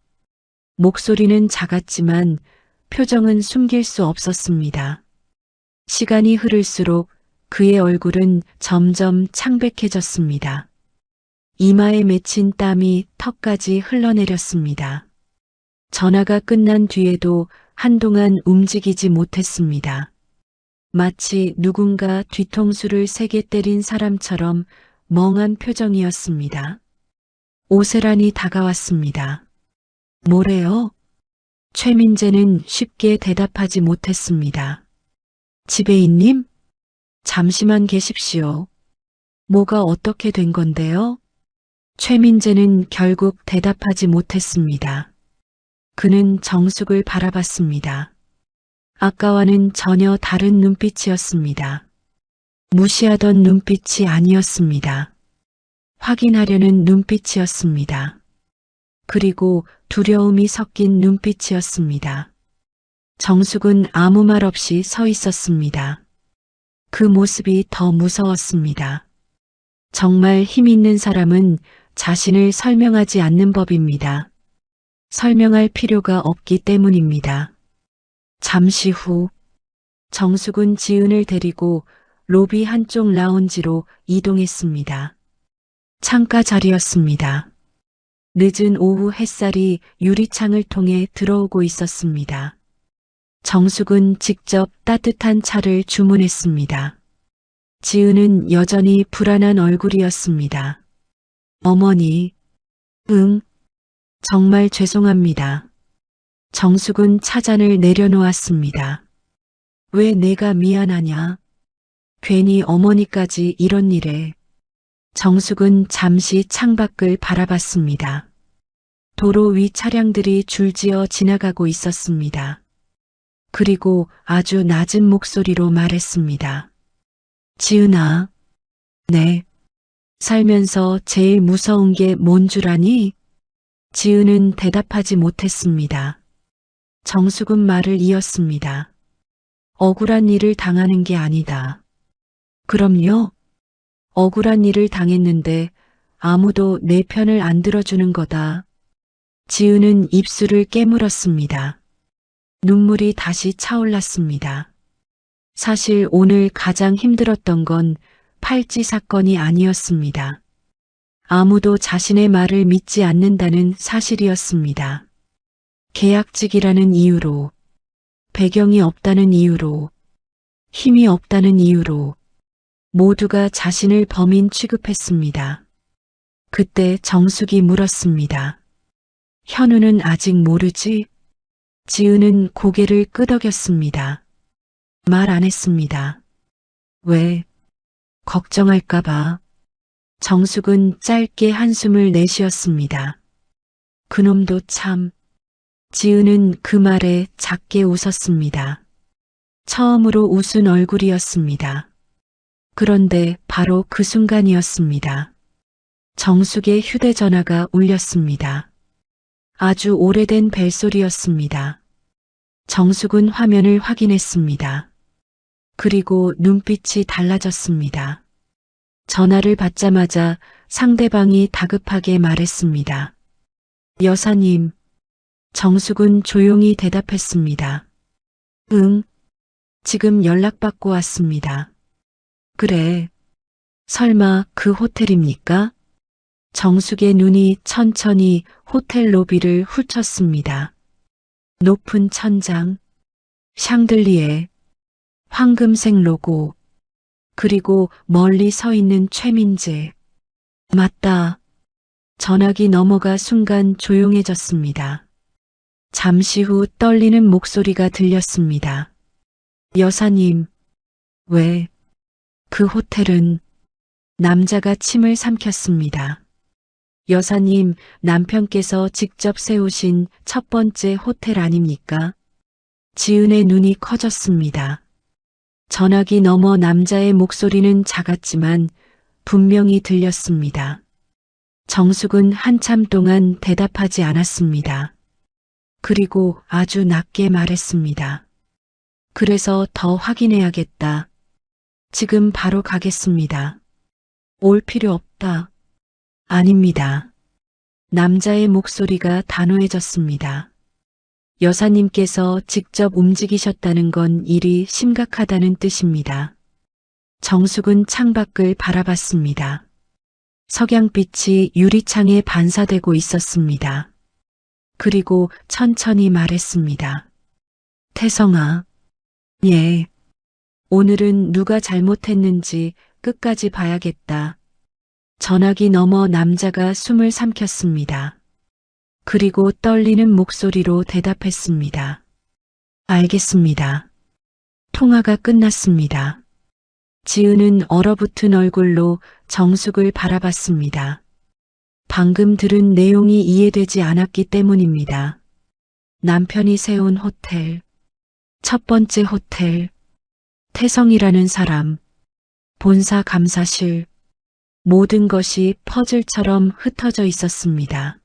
목소리는 작았지만 표정은 숨길 수 없었습니다. 시간이 흐를수록 그의 얼굴은 점점 창백해졌습니다. 이마에 맺힌 땀이 턱까지 흘러내렸습니다. 전화가 끝난 뒤에도 한동안 움직이지 못했습니다. 마치 누군가 뒤통수를 세게 때린 사람처럼 멍한 표정이었습니다. 오세란이 다가왔습니다. 뭐래요? 최민재는 쉽게 대답하지 못했습니다. 지배인님? 잠시만 계십시오. 뭐가 어떻게 된 건데요? 최민재는 결국 대답하지 못했습니다. 그는 정숙을 바라봤습니다. 아까와는 전혀 다른 눈빛이었습니다. 무시하던 눈빛이 아니었습니다. 확인하려는 눈빛이었습니다. 그리고 두려움이 섞인 눈빛이었습니다. 정숙은 아무 말 없이 서 있었습니다. 그 모습이 더 무서웠습니다. 정말 힘 있는 사람은 자신을 설명하지 않는 법입니다. 설명할 필요가 없기 때문입니다. 잠시 후 정숙은 지은을 데리고 로비 한쪽 라운지로 이동했습니다. 창가 자리였습니다. 늦은 오후 햇살이 유리창을 통해 들어오고 있었습니다. 정숙은 직접 따뜻한 차를 주문했습니다. 지은은 여전히 불안한 얼굴이었습니다. 어머니, 응, 정말 죄송합니다. 정숙은 차잔을 내려놓았습니다. 왜 내가 미안하냐? 괜히 어머니까지 이런 일에. 정숙은 잠시 창밖을 바라봤습니다. 도로 위 차량들이 줄지어 지나가고 있었습니다. 그리고 아주 낮은 목소리로 말했습니다. 지은아, 네. 살면서 제일 무서운 게 뭔 줄 아니? 지은은 대답하지 못했습니다. 정숙은 말을 이었습니다. 억울한 일을 당하는 게 아니다. 그럼요. 억울한 일을 당했는데 아무도 내 편을 안 들어주는 거다. 지은은 입술을 깨물었습니다. 눈물이 다시 차올랐습니다. 사실 오늘 가장 힘들었던 건 팔찌 사건이 아니었습니다. 아무도 자신의 말을 믿지 않는다는 사실이었습니다. 계약직이라는 이유로, 배경이 없다는 이유로, 힘이 없다는 이유로 모두가 자신을 범인 취급했습니다. 그때 정숙이 물었습니다. 현우는 아직 모르지? 지은은 고개를 끄덕였습니다. 말 안 했습니다. 왜? 걱정할까봐. 정숙은 짧게 한숨을 내쉬었습니다. 그놈도 참. 지은은 그 말에 작게 웃었습니다. 처음으로 웃은 얼굴이었습니다. 그런데 바로 그 순간이었습니다. 정숙의 휴대전화가 울렸습니다. 아주 오래된 벨소리였습니다. 정숙은 화면을 확인했습니다. 그리고 눈빛이 달라졌습니다. 전화를 받자마자 상대방이 다급하게 말했습니다. 여사님. 정숙은 조용히 대답했습니다. 응, 지금 연락받고 왔습니다. 그래, 설마 그 호텔입니까? 정숙의 눈이 천천히 호텔 로비를 훑었습니다. 높은 천장, 샹들리에, 황금색 로고, 그리고 멀리 서 있는 최민재. 맞다. 전화기 넘어가 순간 조용해졌습니다. 잠시 후 떨리는 목소리가 들렸습니다. 여사님, 왜? 그 호텔은? 남자가 침을 삼켰습니다. 여사님, 남편께서 직접 세우신 첫 번째 호텔 아닙니까? 지은의 눈이 커졌습니다. 전화기 너머 남자의 목소리는 작았지만 분명히 들렸습니다. 정숙은 한참 동안 대답하지 않았습니다. 그리고 아주 낮게 말했습니다. 그래서 더 확인해야겠다. 지금 바로 가겠습니다. 올 필요 없다. 아닙니다. 남자의 목소리가 단호해졌습니다. 여사님께서 직접 움직이셨다는 건 일이 심각하다는 뜻입니다. 정숙은 창밖을 바라봤습니다. 석양빛이 유리창에 반사되고 있었습니다. 그리고 천천히 말했습니다. 태성아, 예. 오늘은 누가 잘못했는지 끝까지 봐야겠다. 전화기 너머 남자가 숨을 삼켰습니다. 그리고 떨리는 목소리로 대답했습니다. 알겠습니다. 통화가 끝났습니다. 지은은 얼어붙은 얼굴로 정숙을 바라봤습니다. 방금 들은 내용이 이해되지 않았기 때문입니다. 남편이 세운 호텔, 첫 번째 호텔, 태성이라는 사람, 본사 감사실, 모든 것이 퍼즐처럼 흩어져 있었습니다.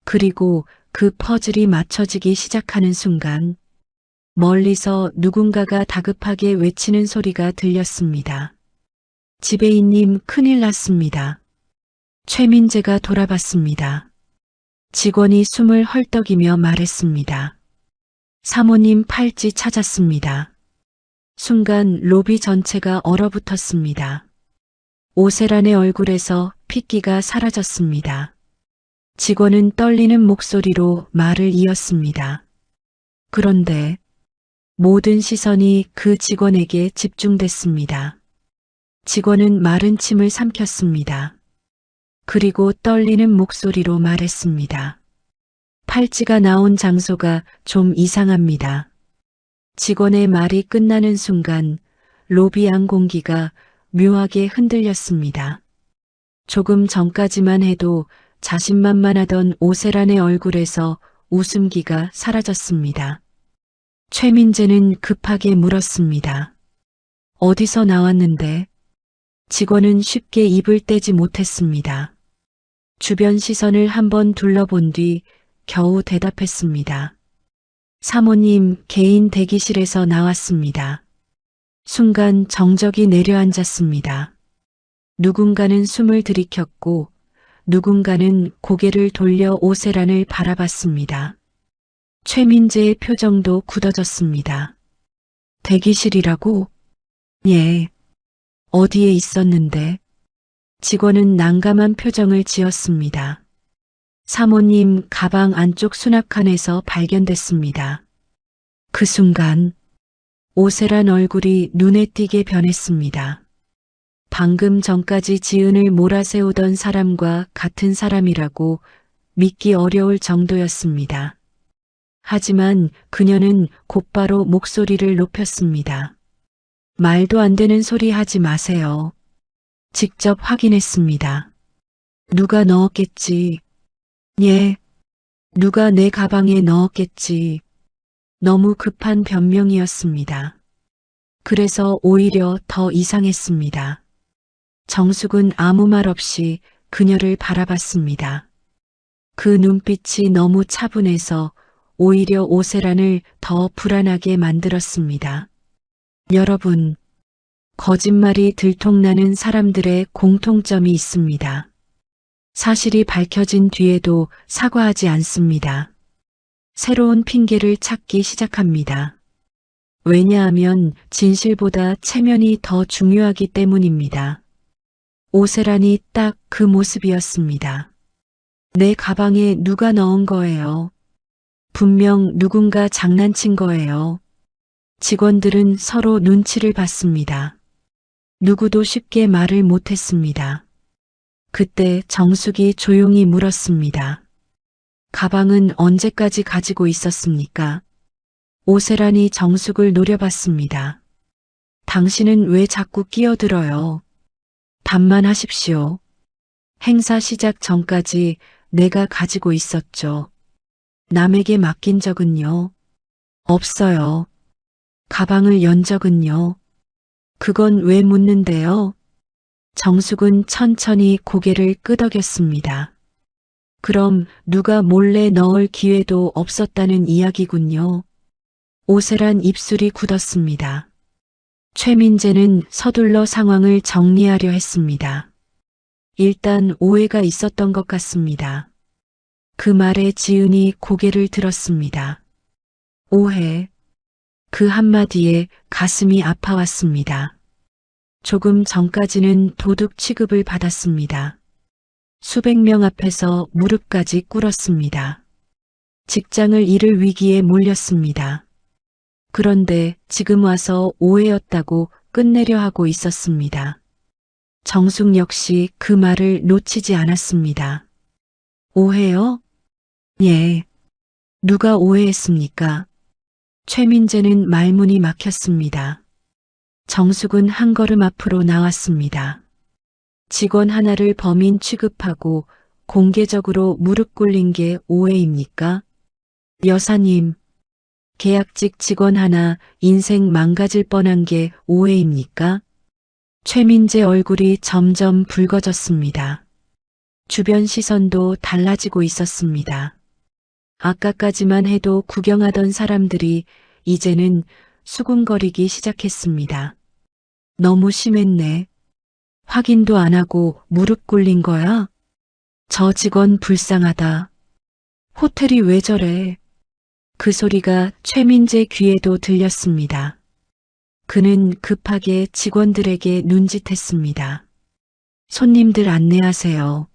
그리고 그 퍼즐이 맞춰지기 시작하는 순간 멀리서 누군가가 다급하게 외치는 소리가 들렸습니다. 지배인님, 큰일 났습니다. 최민재가 돌아봤습니다. 직원이 숨을 헐떡이며 말했습니다. 사모님 팔찌 찾았습니다. 순간 로비 전체가 얼어붙었습니다. 오세란의 얼굴에서 핏기가 사라졌습니다. 직원은 떨리는 목소리로 말을 이었습니다. 그런데 모든 시선이 그 직원에게 집중됐습니다. 직원은 마른 침을 삼켰습니다. 그리고 떨리는 목소리로 말했습니다. 팔찌가 나온 장소가 좀 이상합니다. 직원의 말이 끝나는 순간 로비 안 공기가 묘하게 흔들렸습니다. 조금 전까지만 해도 자신만만하던 오세란의 얼굴에서 웃음기가 사라졌습니다. 최민재는 급하게 물었습니다. 어디서 나왔는데? 직원은 쉽게 입을 떼지 못했습니다. 주변 시선을 한번 둘러본 뒤 겨우 대답했습니다. 사모님 개인 대기실에서 나왔습니다. 순간 정적이 내려앉았습니다. 누군가는 숨을 들이켰고 누군가는 고개를 돌려 오세란을 바라봤습니다. 최민재의 표정도 굳어졌습니다. 대기실이라고? 예. 어디에 있었는데? 직원은 난감한 표정을 지었습니다. 사모님 가방 안쪽 수납칸에서 발견됐습니다. 그 순간 오세란 얼굴이 눈에 띄게 변했습니다. 방금 전까지 지은을 몰아세우던 사람과 같은 사람이라고 믿기 어려울 정도였습니다. 하지만 그녀는 곧바로 목소리를 높였습니다. 말도 안 되는 소리 하지 마세요. 직접 확인했습니다. 누가 넣었겠지. 예. 누가 내 가방에 넣었겠지. 너무 급한 변명이었습니다. 그래서 오히려 더 이상했습니다. 정숙은 아무 말 없이 그녀를 바라봤습니다. 그 눈빛이 너무 차분해서 오히려 오세란을 더 불안하게 만들었습니다. 여러분, 거짓말이 들통나는 사람들의 공통점이 있습니다. 사실이 밝혀진 뒤에도 사과하지 않습니다. 새로운 핑계를 찾기 시작합니다. 왜냐하면 진실보다 체면이 더 중요하기 때문입니다. 오세란이 딱 그 모습이었습니다. 내 가방에 누가 넣은 거예요. 분명 누군가 장난친 거예요. 직원들은 서로 눈치를 봤습니다. 누구도 쉽게 말을 못했습니다. 그때 정숙이 조용히 물었습니다. 가방은 언제까지 가지고 있었습니까? 오세란이 정숙을 노려봤습니다. 당신은 왜 자꾸 끼어들어요? 답만 하십시오. 행사 시작 전까지 내가 가지고 있었죠. 남에게 맡긴 적은요? 없어요. 가방을 연 적은요? 그건 왜 묻는데요? 정숙은 천천히 고개를 끄덕였습니다. 그럼 누가 몰래 넣을 기회도 없었다는 이야기군요. 오셀한 입술이 굳었습니다. 최민재는 서둘러 상황을 정리하려 했습니다. 일단 오해가 있었던 것 같습니다. 그 말에 지은이 고개를 들었습니다. 오해. 그 한마디에 가슴이 아파왔습니다. 조금 전까지는 도둑 취급을 받았습니다. 수백 명 앞에서 무릎까지 꿇었습니다. 직장을 잃을 위기에 몰렸습니다. 그런데 지금 와서 오해였다고 끝내려 하고 있었습니다. 정숙 역시 그 말을 놓치지 않았습니다. 오해요? 예. 누가 오해했습니까? 최민재는 말문이 막혔습니다. 정숙은 한 걸음 앞으로 나왔습니다. 직원 하나를 범인 취급하고 공개적으로 무릎 꿇린 게 오해입니까? 여사님, 계약직 직원 하나 인생 망가질 뻔한 게 오해입니까? 최민재 얼굴이 점점 붉어졌습니다. 주변 시선도 달라지고 있었습니다. 아까까지만 해도 구경하던 사람들이 이제는 수군거리기 시작했습니다. 너무 심했네. 확인도 안 하고 무릎 꿇린 거야? 저 직원 불쌍하다. 호텔이 왜 저래? 그 소리가 최민재 귀에도 들렸습니다. 그는 급하게 직원들에게 눈짓했습니다. 손님들 안내하세요.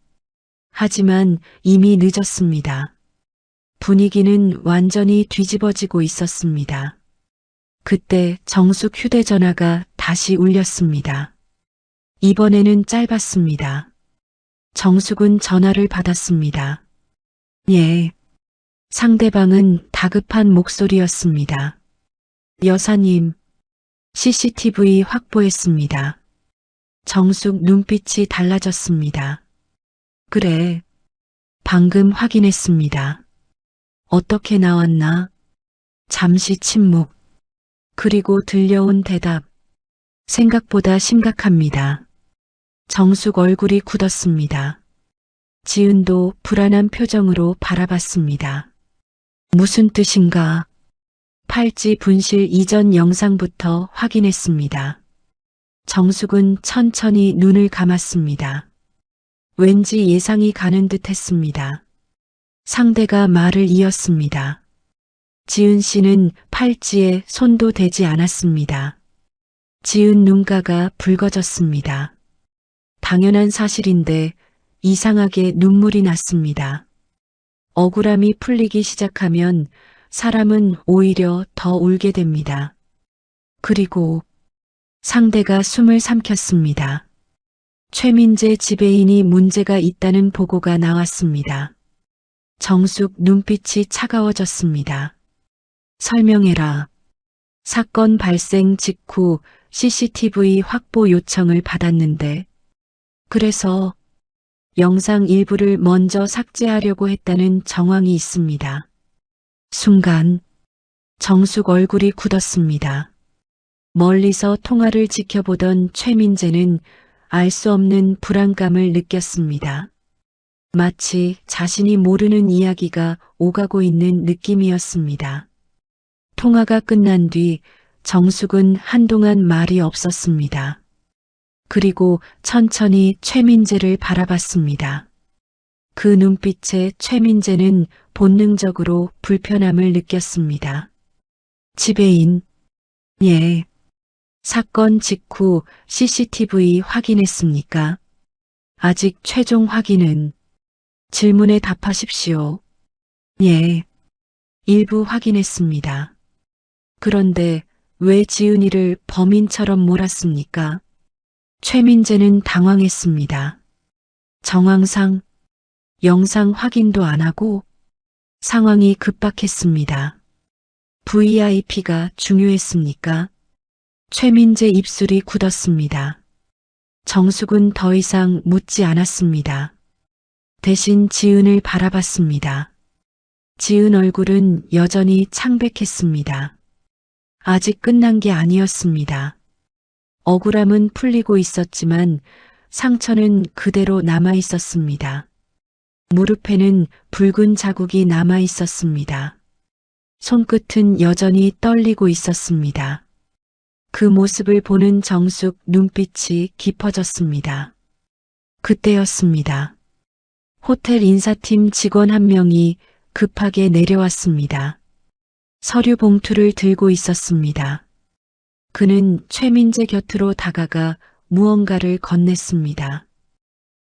하지만 이미 늦었습니다. 분위기는 완전히 뒤집어지고 있었습니다. 그때 정숙 휴대전화가 다시 울렸습니다. 이번에는 짧았습니다. 정숙은 전화를 받았습니다. 예. 상대방은 다급한 목소리였습니다. 여사님, CCTV 확보했습니다. 정숙 눈빛이 달라졌습니다. 그래. 방금 확인했습니다. 어떻게 나왔나? 잠시 침묵. 그리고 들려온 대답. 생각보다 심각합니다. 정숙 얼굴이 굳었습니다. 지은도 불안한 표정으로 바라봤습니다. 무슨 뜻인가? 팔찌 분실 이전 영상부터 확인했습니다. 정숙은 천천히 눈을 감았습니다. 왠지 예상이 가는 듯 했습니다. 상대가 말을 이었습니다. 지은 씨는 팔찌에 손도 대지 않았습니다. 지은 눈가가 붉어졌습니다. 당연한 사실인데 이상하게 눈물이 났습니다. 억울함이 풀리기 시작하면 사람은 오히려 더 울게 됩니다. 그리고 상대가 숨을 삼켰습니다. 최민재 지배인이 문제가 있다는 보고가 나왔습니다. 정숙 눈빛이 차가워졌습니다. 설명해라. 사건 발생 직후 CCTV 확보 요청을 받았는데 그래서 영상 일부를 먼저 삭제하려고 했다는 정황이 있습니다. 순간 정숙 얼굴이 굳었습니다. 멀리서 통화를 지켜보던 최민재는 알 수 없는 불안감을 느꼈습니다. 마치 자신이 모르는 이야기가 오가고 있는 느낌이었습니다. 통화가 끝난 뒤 정숙은 한동안 말이 없었습니다. 그리고 천천히 최민재를 바라봤습니다. 그 눈빛에 최민재는 본능적으로 불편함을 느꼈습니다. 지배인. 예. 사건 직후 CCTV 확인했습니까? 아직 최종 확인은. 질문에 답하십시오. 예. 일부 확인했습니다. 그런데 왜 지은이를 범인처럼 몰았습니까? 최민재는 당황했습니다. 정황상 영상 확인도 안 하고 상황이 급박했습니다. VIP가 중요했습니까? 최민재 입술이 굳었습니다. 정숙은 더 이상 묻지 않았습니다. 대신 지은을 바라봤습니다. 지은 얼굴은 여전히 창백했습니다. 아직 끝난 게 아니었습니다. 억울함은 풀리고 있었지만 상처는 그대로 남아 있었습니다. 무릎에는 붉은 자국이 남아 있었습니다. 손끝은 여전히 떨리고 있었습니다. 그 모습을 보는 정숙 눈빛이 깊어졌습니다. 그때였습니다. 호텔 인사팀 직원 한 명이 급하게 내려왔습니다. 서류 봉투를 들고 있었습니다. 그는 최민재 곁으로 다가가 무언가를 건넸습니다.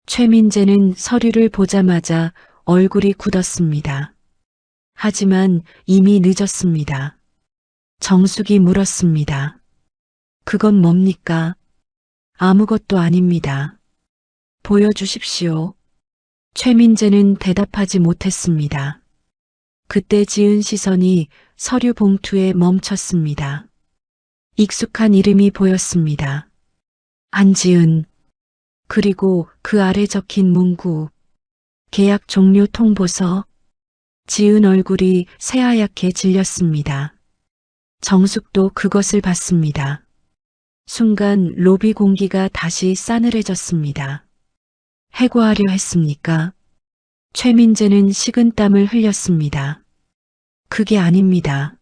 최민재는 서류를 보자마자 얼굴이 굳었습니다. 하지만 이미 늦었습니다. 정숙이 물었습니다. 그건 뭡니까? 아무것도 아닙니다. 보여주십시오. 최민재는 대답하지 못했습니다. 그때 지은 시선이 서류 봉투에 멈췄습니다. 익숙한 이름이 보였습니다. 안지은. 그리고 그 아래 적힌 문구. 계약 종료 통보서. 지은 얼굴이 새하얗게 질렸습니다. 정숙도 그것을 봤습니다. 순간 로비 공기가 다시 싸늘해졌습니다. 해고하려 했습니까? 최민재는 식은땀을 흘렸습니다. 그게 아닙니다.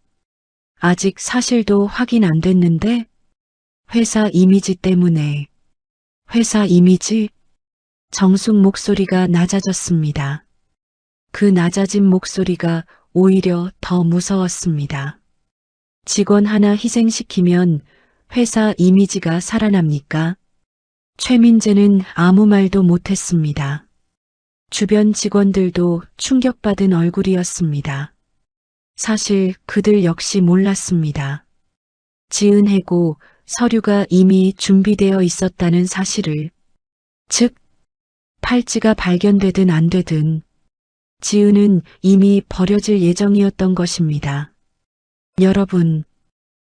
아직 사실도 확인 안 됐는데? 회사 이미지 때문에. 회사 이미지? 정숙 목소리가 낮아졌습니다. 그 낮아진 목소리가 오히려 더 무서웠습니다. 직원 하나 희생시키면 회사 이미지가 살아납니까? 최민재는 아무 말도 못했습니다. 주변 직원들도 충격받은 얼굴이었습니다. 사실 그들 역시 몰랐습니다. 지은 해고 서류가 이미 준비되어 있었다는 사실을. 즉, 팔찌가 발견되든 안 되든 지은은 이미 버려질 예정이었던 것입니다. 여러분,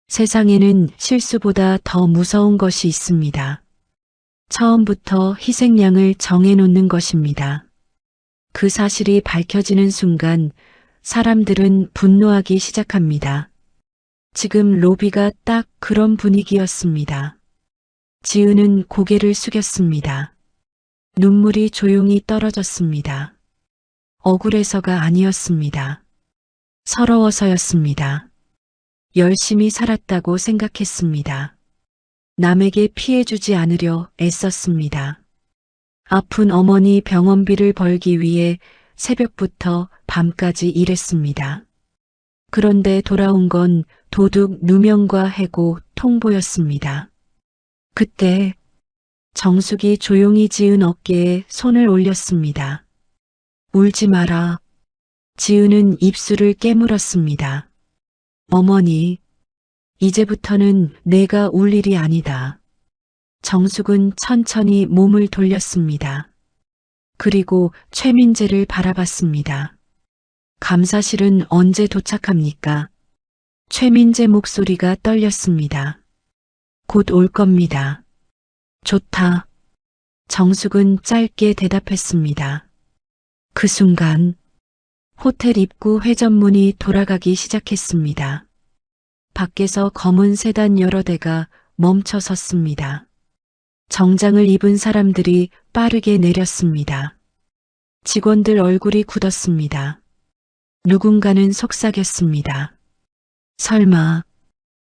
세상에는 실수보다 더 무서운 것이 있습니다. 처음부터 희생양을 정해놓는 것입니다. 그 사실이 밝혀지는 순간 사람들은 분노하기 시작합니다. 지금 로비가 딱 그런 분위기였습니다. 지은은 고개를 숙였습니다. 눈물이 조용히 떨어졌습니다. 억울해서가 아니었습니다. 서러워서였습니다. 열심히 살았다고 생각했습니다. 남에게 피해주지 않으려 애썼습니다. 아픈 어머니 병원비를 벌기 위해 새벽부터 밤까지 일했습니다. 그런데 돌아온 건 도둑 누명과 해고 통보였습니다. 그때 정숙이 조용히 지은 어깨에 손을 올렸습니다. 울지 마라. 지은은 입술을 깨물었습니다. 어머니, 이제부터는 내가 울 일이 아니다. 정숙은 천천히 몸을 돌렸습니다. 그리고 최민재를 바라봤습니다. 감사실은 언제 도착합니까? 최민재 목소리가 떨렸습니다. 곧 올 겁니다. 좋다. 정숙은 짧게 대답했습니다. 그 순간 호텔 입구 회전문이 돌아가기 시작했습니다. 밖에서 검은 세단 여러 대가 멈춰 섰습니다. 정장을 입은 사람들이 빠르게 내렸습니다. 직원들 얼굴이 굳었습니다. 누군가는 속삭였습니다. 설마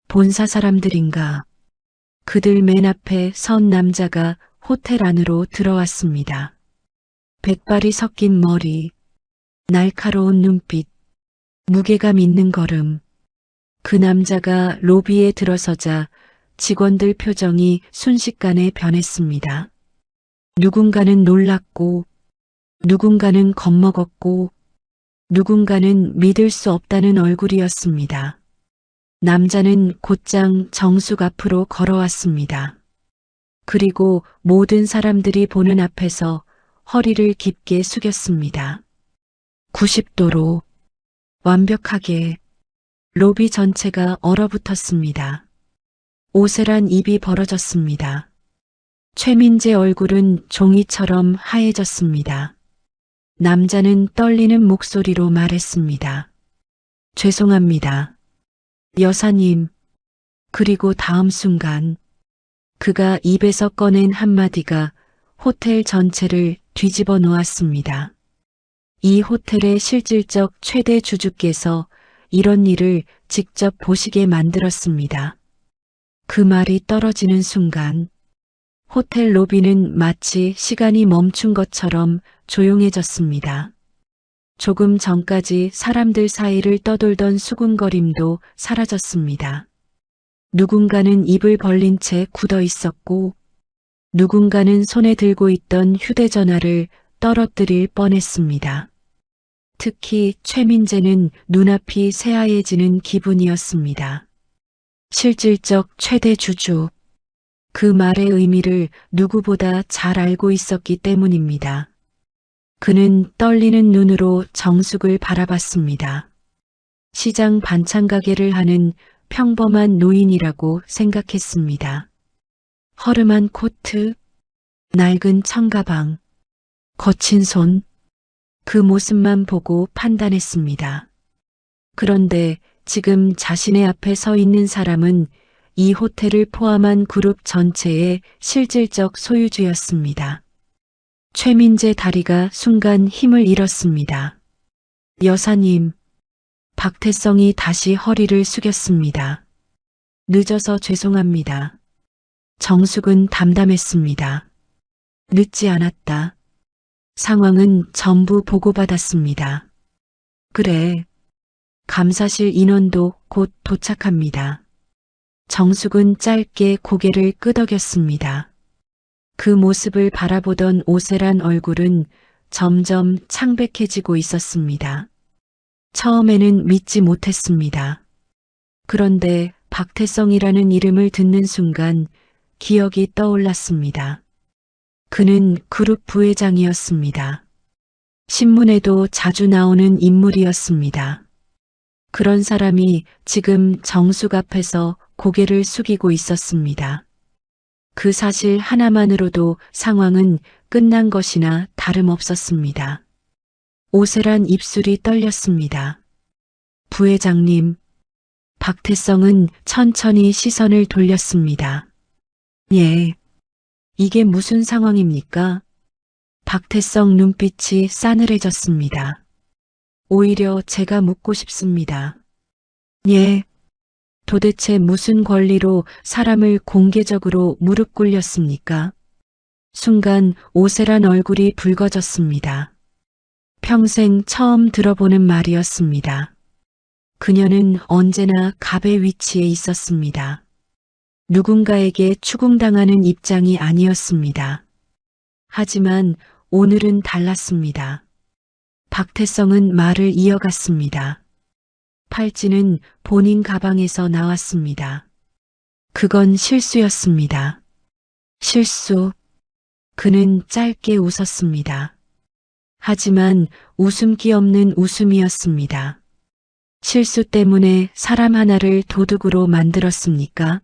본사 사람들인가? 그들 맨 앞에 선 남자가 호텔 안으로 들어왔습니다. 백발이 섞인 머리, 날카로운 눈빛, 무게감 있는 걸음. 그 남자가 로비에 들어서자 직원들 표정이 순식간에 변했습니다. 누군가는 놀랐고, 누군가는 겁먹었고, 누군가는 믿을 수 없다는 얼굴이었습니다. 남자는 곧장 정숙 앞으로 걸어왔습니다. 그리고 모든 사람들이 보는 앞에서 허리를 깊게 숙였습니다. 90도로 완벽하게 로비 전체가 얼어붙었습니다. 오셀한 입이 벌어졌습니다. 최민재 얼굴은 종이처럼 하얘졌습니다. 남자는 떨리는 목소리로 말했습니다. 죄송합니다. 여사님. 그리고 다음 순간 그가 입에서 꺼낸 한마디가 호텔 전체를 뒤집어 놓았습니다. 이 호텔의 실질적 최대 주주께서 이런 일을 직접 보시게 만들었습니다. 그 말이 떨어지는 순간 호텔 로비는 마치 시간이 멈춘 것처럼 조용해졌습니다. 조금 전까지 사람들 사이를 떠돌던 수군거림도 사라졌습니다. 누군가는 입을 벌린 채 굳어 있었고 누군가는 손에 들고 있던 휴대전화를 떨어뜨릴 뻔했습니다. 특히 최민재는 눈앞이 새하얘지는 기분이었습니다. 실질적 최대 주주. 그 말의 의미를 누구보다 잘 알고 있었기 때문입니다. 그는 떨리는 눈으로 정숙을 바라봤습니다. 시장 반찬 가게를 하는 평범한 노인이라고 생각했습니다. 허름한 코트, 낡은 청가방, 거친 손, 그 모습만 보고 판단했습니다. 그런데 지금 자신의 앞에 서 있는 사람은 이 호텔을 포함한 그룹 전체의 실질적 소유주였습니다. 최민재 다리가 순간 힘을 잃었습니다. 여사님, 박태성이 다시 허리를 숙였습니다. 늦어서 죄송합니다. 정숙은 담담했습니다. 늦지 않았다. 상황은 전부 보고받았습니다. 그래. 감사실 인원도 곧 도착합니다. 정숙은 짧게 고개를 끄덕였습니다. 그 모습을 바라보던 오세란 얼굴은 점점 창백해지고 있었습니다. 처음에는 믿지 못했습니다. 그런데 박태성이라는 이름을 듣는 순간 기억이 떠올랐습니다. 그는 그룹 부회장이었습니다. 신문에도 자주 나오는 인물이었습니다. 그런 사람이 지금 정숙 앞에서 고개를 숙이고 있었습니다. 그 사실 하나만으로도 상황은 끝난 것이나 다름없었습니다. 오세란 입술이 떨렸습니다. 부회장님, 박태성은 천천히 시선을 돌렸습니다. 예, 이게 무슨 상황입니까? 박태성 눈빛이 싸늘해졌습니다. 오히려 제가 묻고 싶습니다. 예, 도대체 무슨 권리로 사람을 공개적으로 무릎 꿇렸습니까? 순간 오세란 얼굴이 붉어졌습니다. 평생 처음 들어보는 말이었습니다. 그녀는 언제나 갑의 위치에 있었습니다. 누군가에게 추궁당하는 입장이 아니었습니다. 하지만 오늘은 달랐습니다. 박태성은 말을 이어갔습니다. 팔찌는 본인 가방에서 나왔습니다. 그건 실수였습니다. 실수. 그는 짧게 웃었습니다. 하지만 웃음기 없는 웃음이었습니다. 실수 때문에 사람 하나를 도둑으로 만들었습니까?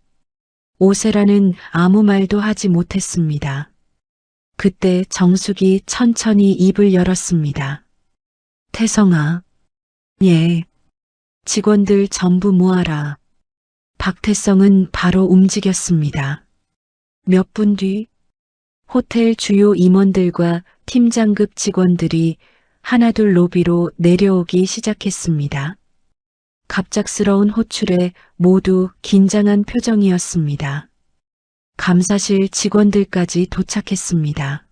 오세라는 아무 말도 하지 못했습니다. 그때 정숙이 천천히 입을 열었습니다. 태성아. 예. 직원들 전부 모아라. 박태성은 바로 움직였습니다. 몇 분 뒤 호텔 주요 임원들과 팀장급 직원들이 하나둘 로비로 내려오기 시작했습니다. 갑작스러운 호출에 모두 긴장한 표정이었습니다. 감사실 직원들까지 도착했습니다.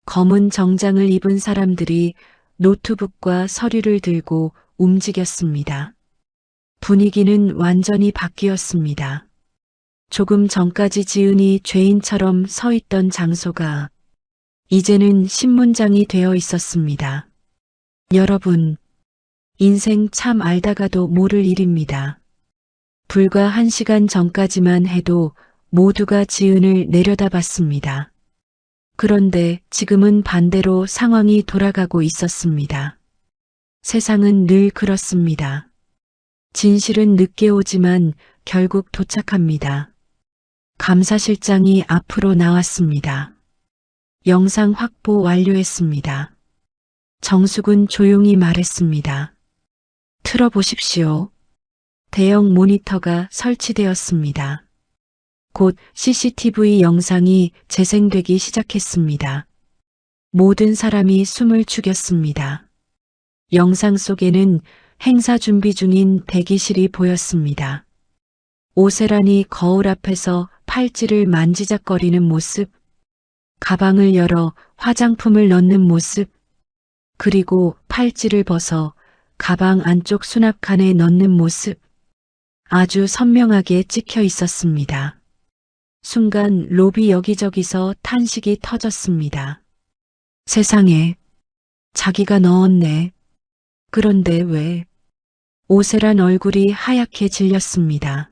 검은 정장을 입은 사람들이 노트북과 서류를 들고 움직였습니다. 분위기는 완전히 바뀌었습니다. 조금 전까지 지은이 죄인처럼 서 있던 장소가 이제는 신문장이 되어 있었습니다. 여러분, 인생 참 알다가도 모를 일입니다. 불과 1시간 전까지만 해도 모두가 지은을 내려다봤습니다. 그런데 지금은 반대로 상황이 돌아가고 있었습니다. 세상은 늘 그렇습니다. 진실은 늦게 오지만 결국 도착합니다. 감사실장이 앞으로 나왔습니다. 영상 확보 완료했습니다. 정숙은 조용히 말했습니다. 틀어보십시오. 대형 모니터가 설치되었습니다. 곧 CCTV 영상이 재생되기 시작했습니다. 모든 사람이 숨을 죽였습니다. 영상 속에는 행사 준비 중인 대기실이 보였습니다. 오세란이 거울 앞에서 팔찌를 만지작거리는 모습, 가방을 열어 화장품을 넣는 모습, 그리고 팔찌를 벗어 가방 안쪽 수납칸에 넣는 모습, 아주 선명하게 찍혀 있었습니다. 순간 로비 여기저기서 탄식이 터졌습니다. 세상에, 자기가 넣었네. 그런데 왜? 오세란 얼굴이 하얗게 질렸습니다.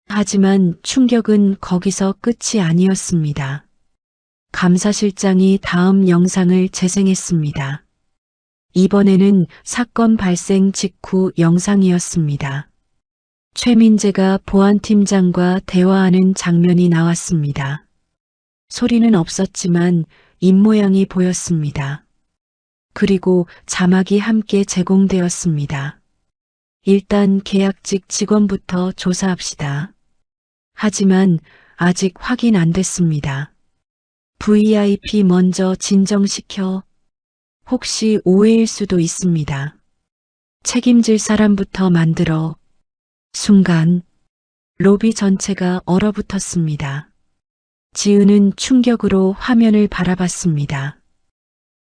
하지만 충격은 거기서 끝이 아니었습니다. 감사실장이 다음 영상을 재생했습니다. 이번에는 사건 발생 직후 영상이었습니다. 최민재가 보안팀장과 대화하는 장면이 나왔습니다. 소리는 없었지만 입모양이 보였습니다. 그리고 자막이 함께 제공되었습니다. 일단 계약직 직원부터 조사합시다. 하지만 아직 확인 안 됐습니다. VIP 먼저 진정시켜. 혹시 오해일 수도 있습니다. 책임질 사람부터 만들어. 순간 로비 전체가 얼어붙었습니다. 지은은 충격으로 화면을 바라봤습니다.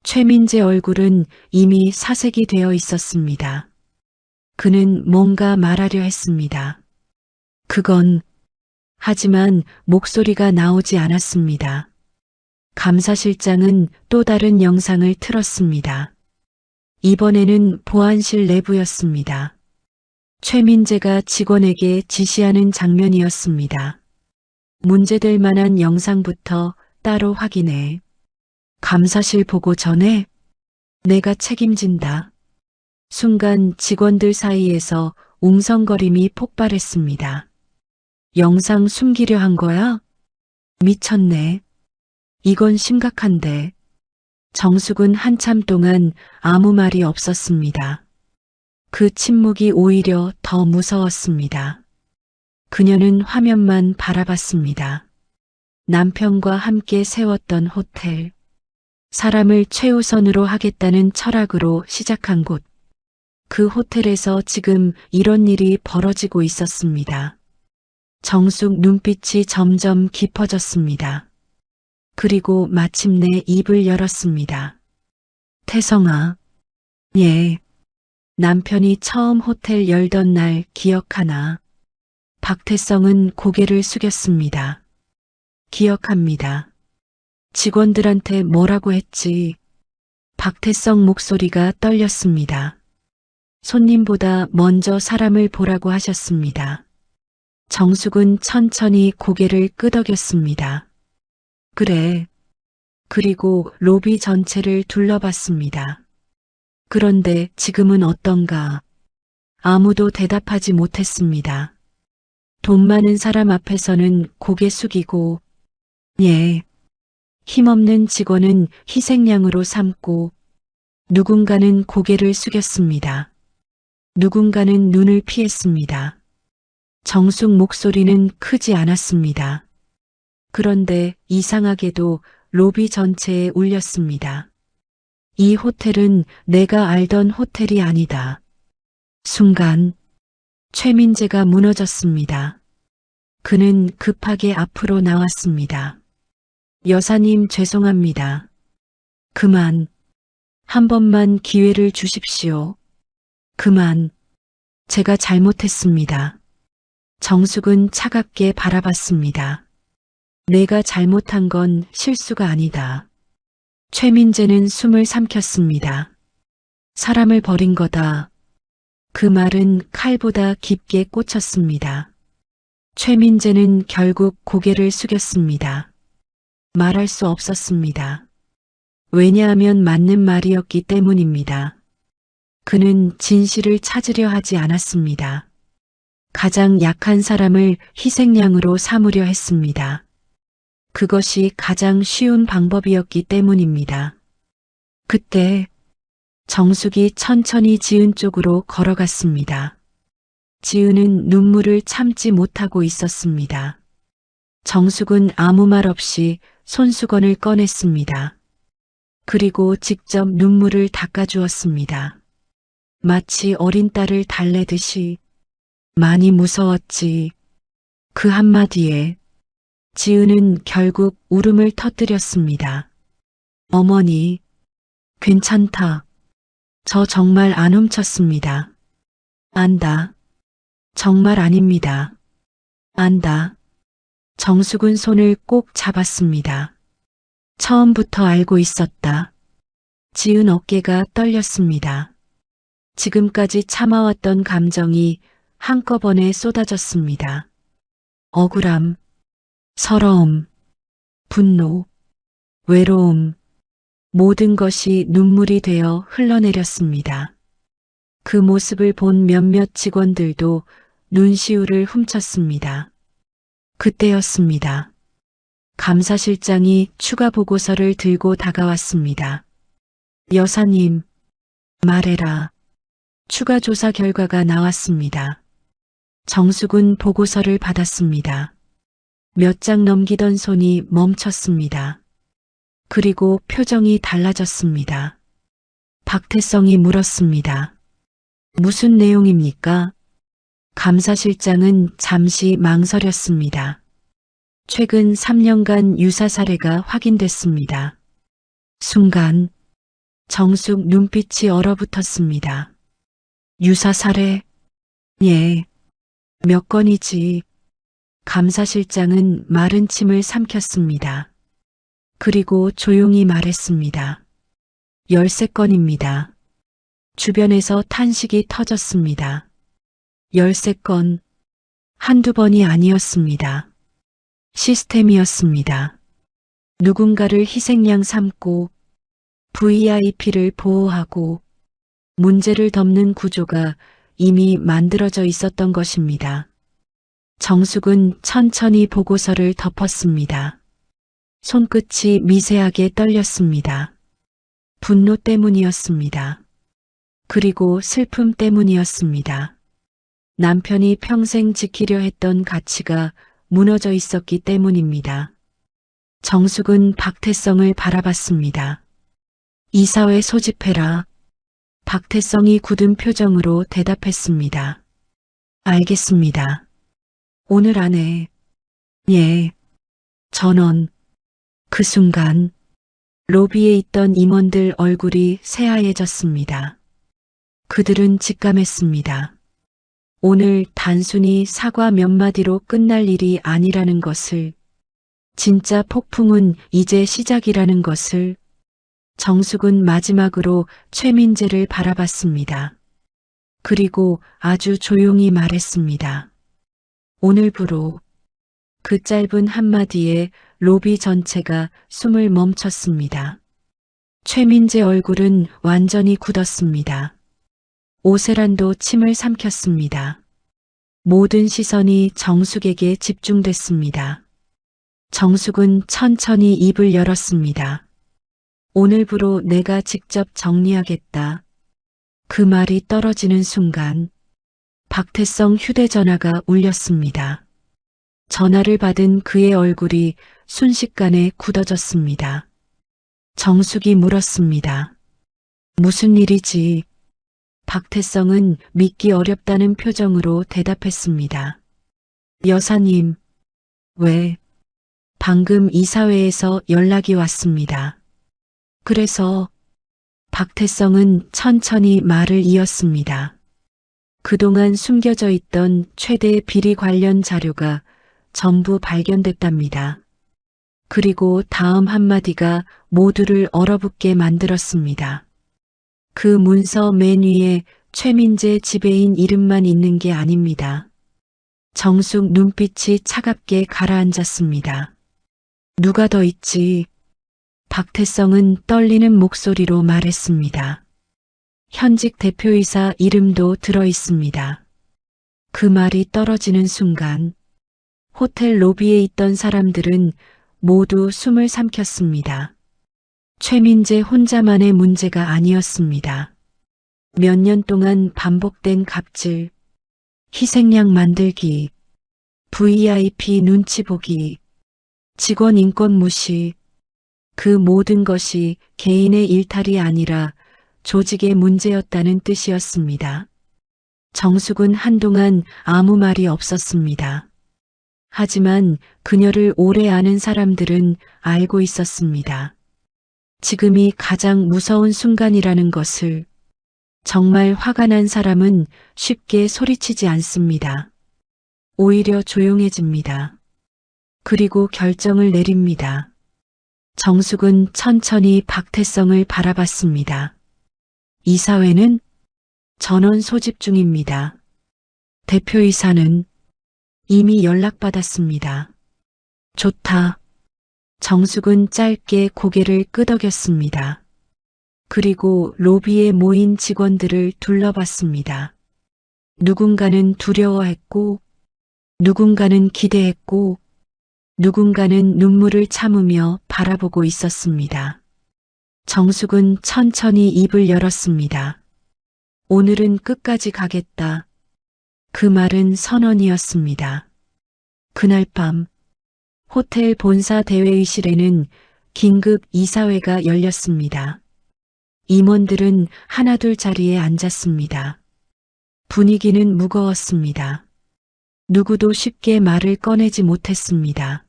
최민재 얼굴은 이미 사색이 되어 있었습니다. 그는 뭔가 말하려 했습니다. 하지만 목소리가 나오지 않았습니다. 감사실장은 또 다른 영상을 틀었습니다. 이번에는 보안실 내부였습니다. 최민재가 직원에게 지시하는 장면이었습니다. 문제될 만한 영상부터 따로 확인해. 감사실 보고 전에 내가 책임진다. 순간 직원들 사이에서 웅성거림이 폭발했습니다. 영상 숨기려 한 거야? 미쳤네. 이건 심각한데. 정숙은 한참 동안 아무 말이 없었습니다. 그 침묵이 오히려 더 무서웠습니다. 그녀는 화면만 바라봤습니다. 남편과 함께 세웠던 호텔. 사람을 최우선으로 하겠다는 철학으로 시작한 곳. 그 호텔에서 지금 이런 일이 벌어지고 있었습니다. 정숙 눈빛이 점점 깊어졌습니다. 그리고 마침내 입을 열었습니다. 태성아. 예. 남편이 처음 호텔 열던 날 기억하나? 박태성은 고개를 숙였습니다. 기억합니다. 직원들한테 뭐라고 했지? 박태성 목소리가 떨렸습니다. 손님보다 먼저 사람을 보라고 하셨습니다. 정숙은 천천히 고개를 끄덕였습니다. 그래. 그리고 로비 전체를 둘러봤습니다. 그런데 지금은 어떤가? 아무도 대답하지 못했습니다. 돈 많은 사람 앞에서는 고개 숙이고, 예. 힘없는 직원은 희생양으로 삼고, 누군가는 고개를 숙였습니다. 누군가는 눈을 피했습니다. 정숙 목소리는 크지 않았습니다. 그런데 이상하게도 로비 전체에 울렸습니다. 이 호텔은 내가 알던 호텔이 아니다. 순간 최민재가 무너졌습니다. 그는 급하게 앞으로 나왔습니다. 여사님 죄송합니다. 그만. 한 번만 기회를 주십시오. 그만. 제가 잘못했습니다. 정숙은 차갑게 바라봤습니다. 내가 잘못한 건 실수가 아니다. 최민재는 숨을 삼켰습니다. 사람을 버린 거다. 그 말은 칼보다 깊게 꽂혔습니다. 최민재는 결국 고개를 숙였습니다. 말할 수 없었습니다. 왜냐하면 맞는 말이었기 때문입니다. 그는 진실을 찾으려 하지 않았습니다. 가장 약한 사람을 희생양으로 삼으려 했습니다. 그것이 가장 쉬운 방법이었기 때문입니다. 그때 정숙이 천천히 지은 쪽으로 걸어갔습니다. 지은은 눈물을 참지 못하고 있었습니다. 정숙은 아무 말 없이 손수건을 꺼냈습니다. 그리고 직접 눈물을 닦아주었습니다. 마치 어린 딸을 달래듯이 많이 무서웠지. 그 한마디에 지은은 결국 울음을 터뜨렸습니다. 어머니, 괜찮다. 저 정말 안 훔쳤습니다. 안다. 정말 아닙니다. 안다. 정숙은 손을 꼭 잡았습니다. 처음부터 알고 있었다. 지은 어깨가 떨렸습니다. 지금까지 참아왔던 감정이 한꺼번에 쏟아졌습니다. 억울함, 서러움, 분노, 외로움, 모든 것이 눈물이 되어 흘러내렸습니다. 그 모습을 본 몇몇 직원들도 눈시울을 훔쳤습니다. 그때였습니다. 감사실장이 추가 보고서를 들고 다가왔습니다. 여사님, 말해라. 추가 조사 결과가 나왔습니다. 정숙은 보고서를 받았습니다. 몇 장 넘기던 손이 멈췄습니다. 그리고 표정이 달라졌습니다. 박태성이 물었습니다. 무슨 내용입니까? 감사실장은 잠시 망설였습니다. 최근 3년간 유사 사례가 확인됐습니다. 순간 정숙 눈빛이 얼어붙었습니다. 유사 사례? 예. 몇 건이지. 감사실장은 마른 침을 삼켰습니다. 그리고 조용히 말했습니다. 13건입니다. 주변에서 탄식이 터졌습니다. 13건, 한두 번이 아니었습니다. 시스템이었습니다. 누군가를 희생양 삼고 VIP를 보호하고 문제를 덮는 구조가 이미 만들어져 있었던 것입니다. 정숙은 천천히 보고서를 덮었습니다. 손끝이 미세하게 떨렸습니다. 분노 때문이었습니다. 그리고 슬픔 때문이었습니다. 남편이 평생 지키려 했던 가치가 무너져 있었기 때문입니다. 정숙은 박태성을 바라봤습니다. 이사회 소집해라. 박태성이 굳은 표정으로 대답했습니다. 알겠습니다. 오늘 안에. 예. 전원. 그 순간 로비에 있던 임원들 얼굴이 새하얘졌습니다. 그들은 직감했습니다. 오늘 단순히 사과 몇 마디로 끝날 일이 아니라는 것을, 진짜 폭풍은 이제 시작이라는 것을. 정숙은 마지막으로 최민재를 바라봤습니다. 그리고 아주 조용히 말했습니다. 오늘부로. 그 짧은 한마디에 로비 전체가 숨을 멈췄습니다. 최민재 얼굴은 완전히 굳었습니다. 오세란도 침을 삼켰습니다. 모든 시선이 정숙에게 집중됐습니다. 정숙은 천천히 입을 열었습니다. 오늘부로 내가 직접 정리하겠다. 그 말이 떨어지는 순간 박태성 휴대전화가 울렸습니다. 전화를 받은 그의 얼굴이 순식간에 굳어졌습니다. 정숙이 물었습니다. 무슨 일이지? 박태성은 믿기 어렵다는 표정으로 대답했습니다. 여사님, 왜? 방금 이사회에서 연락이 왔습니다. 그래서 박태성은 천천히 말을 이었습니다. 그동안 숨겨져 있던 최대 비리 관련 자료가 전부 발견됐답니다. 그리고 다음 한마디가 모두를 얼어붙게 만들었습니다. 그 문서 맨 위에 최민재 지배인 이름만 있는 게 아닙니다. 정숙 눈빛이 차갑게 가라앉았습니다. 누가 더 있지? 박태성은 떨리는 목소리로 말했습니다. 현직 대표이사 이름도 들어 있습니다. 그 말이 떨어지는 순간 호텔 로비에 있던 사람들은 모두 숨을 삼켰습니다. 최민재 혼자만의 문제가 아니었습니다. 몇 년 동안 반복된 갑질, 희생양 만들기, VIP 눈치 보기, 직원 인권 무시, 그 모든 것이 개인의 일탈이 아니라 조직의 문제였다는 뜻이었습니다. 정숙은 한동안 아무 말이 없었습니다. 하지만 그녀를 오래 아는 사람들은 알고 있었습니다. 지금이 가장 무서운 순간이라는 것을. 정말 화가 난 사람은 쉽게 소리치지 않습니다. 오히려 조용해집니다. 그리고 결정을 내립니다. 정숙은 천천히 박태성을 바라봤습니다. 이사회는 전원 소집 중입니다. 대표이사는 이미 연락받았습니다. 좋다. 정숙은 짧게 고개를 끄덕였습니다. 그리고 로비에 모인 직원들을 둘러봤습니다. 누군가는 두려워했고, 누군가는 기대했고, 누군가는 눈물을 참으며 바라보고 있었습니다. 정숙은 천천히 입을 열었습니다. 오늘은 끝까지 가겠다. 그 말은 선언이었습니다. 그날 밤, 호텔 본사 대회의실에는 긴급 이사회가 열렸습니다. 임원들은 하나둘 자리에 앉았습니다. 분위기는 무거웠습니다. 누구도 쉽게 말을 꺼내지 못했습니다.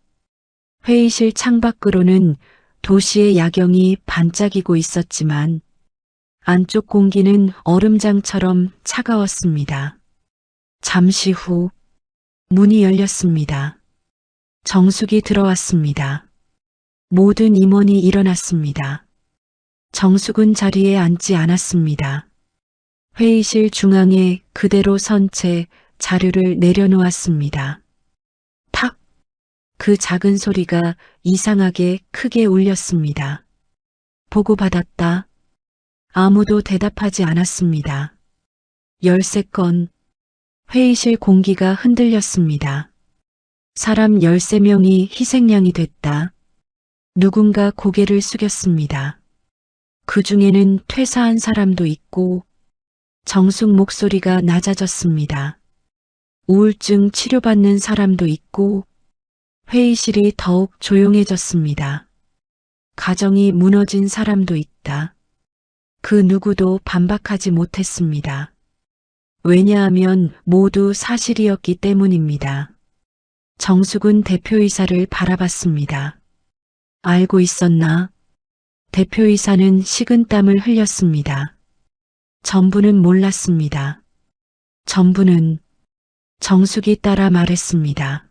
회의실 창밖으로는 도시의 야경이 반짝이고 있었지만 안쪽 공기는 얼음장처럼 차가웠습니다. 잠시 후 문이 열렸습니다. 정숙이 들어왔습니다. 모든 임원이 일어났습니다. 정숙은 자리에 앉지 않았습니다. 회의실 중앙에 그대로 선 채 자료를 내려놓았습니다. 탁! 그 작은 소리가 이상하게 크게 울렸습니다. 보고받았다. 아무도 대답하지 않았습니다. 13건. 회의실 공기가 흔들렸습니다. 사람 13명이 희생양이 됐다. 누군가 고개를 숙였습니다. 그 중에는 퇴사한 사람도 있고 정숙 목소리가 낮아졌습니다. 우울증 치료받는 사람도 있고 회의실이 더욱 조용해졌습니다. 가정이 무너진 사람도 있다. 그 누구도 반박하지 못했습니다. 왜냐하면 모두 사실이었기 때문입니다. 정숙은 대표이사를 바라봤습니다. 알고 있었나? 대표이사는 식은땀을 흘렸습니다. 전부는 몰랐습니다. 전부는 정숙이 따라 말했습니다.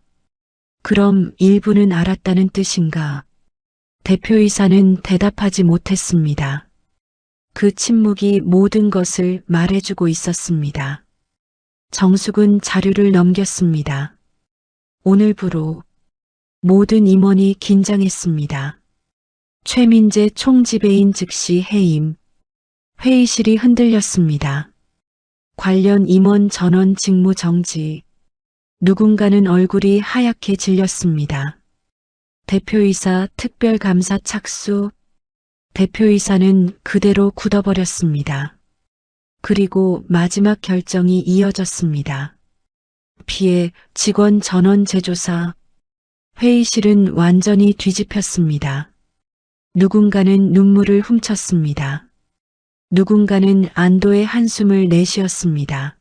그럼 일부는 알았다는 뜻인가? 대표이사는 대답하지 못했습니다. 그 침묵이 모든 것을 말해주고 있었습니다. 정숙은 자료를 넘겼습니다. 오늘부로 모든 임원이 긴장했습니다. 최민재 총지배인 즉시 해임. 회의실이 흔들렸습니다. 관련 임원 전원 직무 정지. 누군가는 얼굴이 하얗게 질렸습니다. 대표이사 특별감사 착수. 대표이사는 그대로 굳어버렸습니다. 그리고 마지막 결정이 이어졌습니다. 피해 직원 전원 재조사. 회의실은 완전히 뒤집혔습니다. 누군가는 눈물을 훔쳤습니다. 누군가는 안도의 한숨을 내쉬었습니다.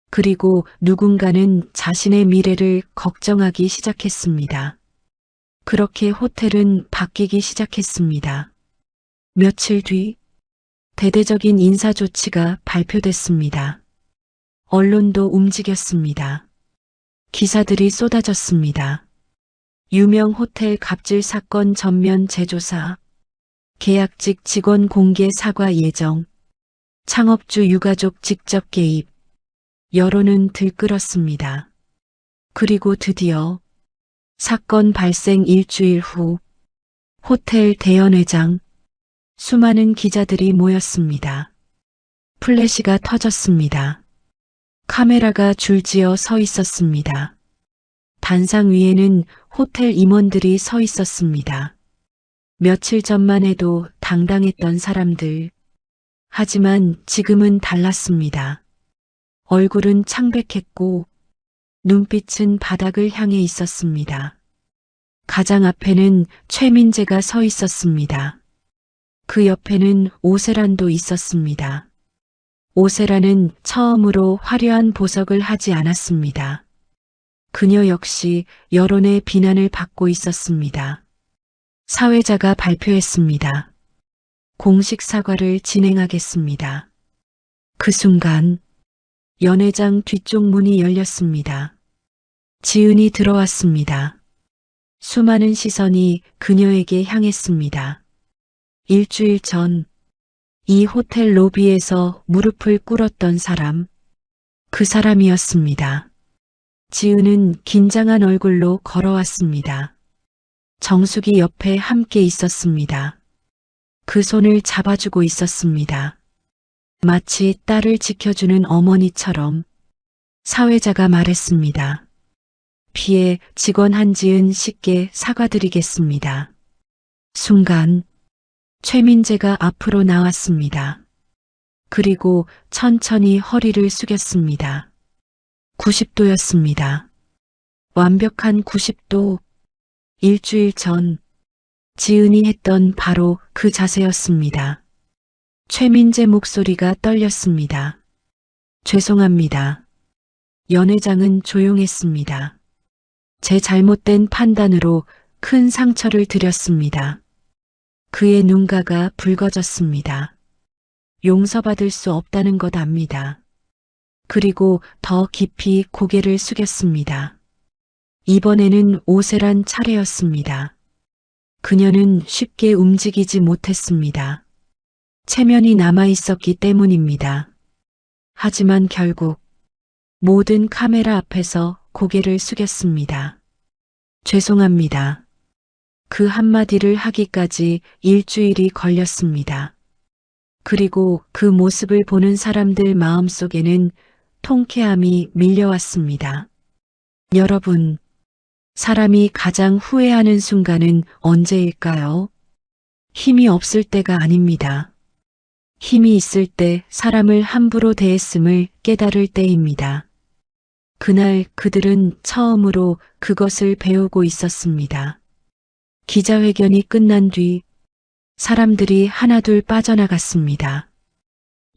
그리고 누군가는 자신의 미래를 걱정하기 시작했습니다. 그렇게 호텔은 바뀌기 시작했습니다. 며칠 뒤 대대적인 인사 조치가 발표됐습니다. 언론도 움직였습니다. 기사들이 쏟아졌습니다. 유명 호텔 갑질 사건 전면 재조사, 계약직 직원 공개 사과 예정, 창업주 유가족 직접 개입, 여론은 들끓었습니다. 그리고 드디어 사건 발생 일주일 후 호텔 대연회장, 수많은 기자들이 모였습니다. 플래시가 터졌습니다. 카메라가 줄지어 서 있었습니다. 단상 위에는 호텔 임원들이 서 있었습니다. 며칠 전만 해도 당당했던 사람들. 하지만 지금은 달랐습니다. 얼굴은 창백했고 눈빛은 바닥을 향해 있었습니다. 가장 앞에는 최민재가 서 있었습니다. 그 옆에는 오세란도 있었습니다. 오세란은 처음으로 화려한 보석을 하지 않았습니다. 그녀 역시 여론의 비난을 받고 있었습니다. 사회자가 발표했습니다. 공식 사과를 진행하겠습니다. 그 순간 연회장 뒤쪽 문이 열렸습니다. 지은이 들어왔습니다. 수많은 시선이 그녀에게 향했습니다. 일주일 전 이 호텔 로비에서 무릎을 꿇었던 사람, 그 사람이었습니다. 지은은 긴장한 얼굴로 걸어왔습니다. 정숙이 옆에 함께 있었습니다. 그 손을 잡아주고 있었습니다. 마치 딸을 지켜주는 어머니처럼. 사회자가 말했습니다. 피해 직원 한지은 씨께 사과드리겠습니다. 순간 최민재가 앞으로 나왔습니다. 그리고 천천히 허리를 숙였습니다. 90도였습니다. 완벽한 90도. 일주일 전 지은이 했던 바로 그 자세였습니다. 최민재 목소리가 떨렸습니다. 죄송합니다. 연회장은 조용했습니다. 제 잘못된 판단으로 큰 상처를 드렸습니다. 그의 눈가가 붉어졌습니다. 용서받을 수 없다는 것 압니다. 그리고 더 깊이 고개를 숙였습니다. 이번에는 오세란 차례였습니다. 그녀는 쉽게 움직이지 못했습니다. 체면이 남아 있었기 때문입니다. 하지만 결국 모든 카메라 앞에서 고개를 숙였습니다. 죄송합니다. 그 한마디를 하기까지 일주일이 걸렸습니다. 그리고 그 모습을 보는 사람들 마음속에는 통쾌함이 밀려왔습니다. 여러분, 사람이 가장 후회하는 순간은 언제일까요? 힘이 없을 때가 아닙니다. 힘이 있을 때 사람을 함부로 대했음을 깨달을 때입니다. 그날 그들은 처음으로 그것을 배우고 있었습니다. 기자회견이 끝난 뒤 사람들이 하나둘 빠져나갔습니다.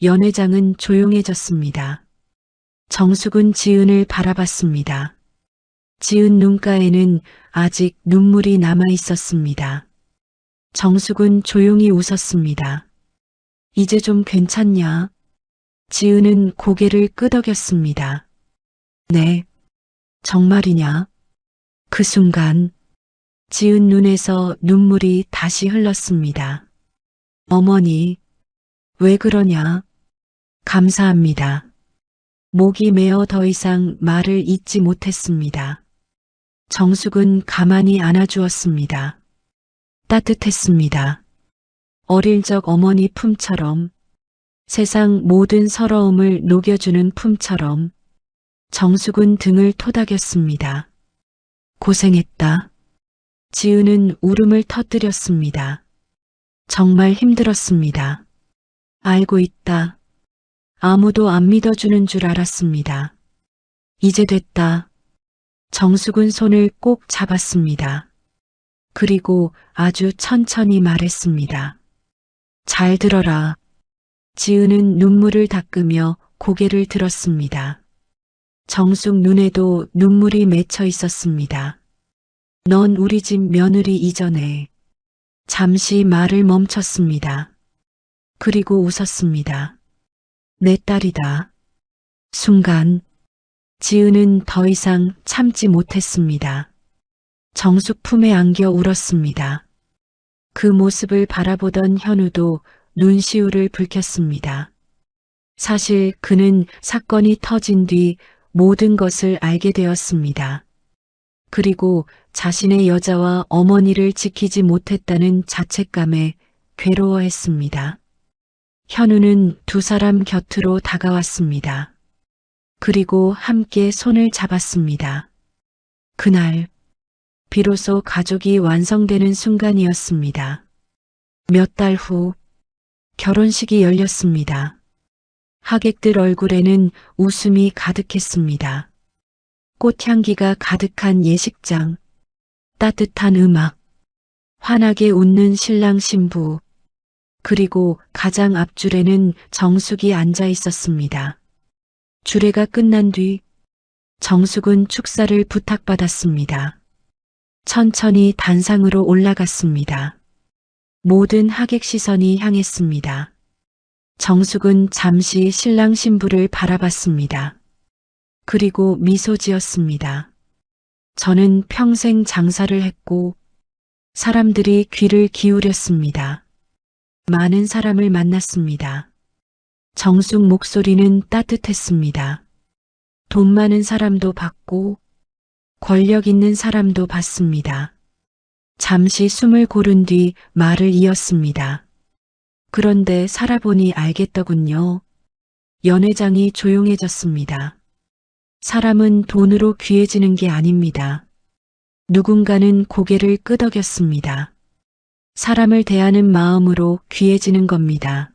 연회장은 조용해졌습니다. 정숙은 지은을 바라봤습니다. 지은 눈가에는 아직 눈물이 남아 있었습니다. 정숙은 조용히 웃었습니다. 이제 좀 괜찮냐? 지은은 고개를 끄덕였습니다. 네, 정말이냐? 그 순간 지은 눈에서 눈물이 다시 흘렀습니다. 어머니, 왜 그러냐? 감사합니다. 목이 메어 더 이상 말을 잇지 못했습니다. 정숙은 가만히 안아주었습니다. 따뜻했습니다. 어릴 적 어머니 품처럼, 세상 모든 서러움을 녹여주는 품처럼. 정숙은 등을 토닥였습니다. 고생했다. 지은은 울음을 터뜨렸습니다. 정말 힘들었습니다. 알고 있다. 아무도 안 믿어주는 줄 알았습니다. 이제 됐다. 정숙은 손을 꼭 잡았습니다. 그리고 아주 천천히 말했습니다. 잘 들어라. 지은은 눈물을 닦으며 고개를 들었습니다. 정숙 눈에도 눈물이 맺혀 있었습니다. 넌 우리 집 며느리 이전에. 잠시 말을 멈췄습니다. 그리고 웃었습니다. 내 딸이다. 순간 지은은 더 이상 참지 못했습니다. 정숙 품에 안겨 울었습니다. 그 모습을 바라보던 현우도 눈시울을 붉혔습니다. 사실 그는 사건이 터진 뒤 모든 것을 알게 되었습니다. 그리고 자신의 여자와 어머니를 지키지 못했다는 자책감에 괴로워했습니다. 현우는 두 사람 곁으로 다가왔습니다. 그리고 함께 손을 잡았습니다. 그날 비로소 가족이 완성되는 순간이었습니다. 몇 달 후 결혼식이 열렸습니다. 하객들 얼굴에는 웃음이 가득했습니다. 꽃향기가 가득한 예식장, 따뜻한 음악, 환하게 웃는 신랑 신부. 그리고 가장 앞줄에는 정숙이 앉아 있었습니다. 주례가 끝난 뒤 정숙은 축사를 부탁받았습니다. 천천히 단상으로 올라갔습니다. 모든 하객 시선이 향했습니다. 정숙은 잠시 신랑 신부를 바라봤습니다. 그리고 미소 지었습니다. 저는 평생 장사를 했고 사람들이 귀를 기울였습니다. 많은 사람을 만났습니다. 정숙 목소리는 따뜻했습니다. 돈 많은 사람도 봤고 권력 있는 사람도 봤습니다. 잠시 숨을 고른 뒤 말을 이었습니다. 그런데 살아보니 알겠더군요. 연회장이 조용해졌습니다. 사람은 돈으로 귀해지는 게 아닙니다. 누군가는 고개를 끄덕였습니다. 사람을 대하는 마음으로 귀해지는 겁니다.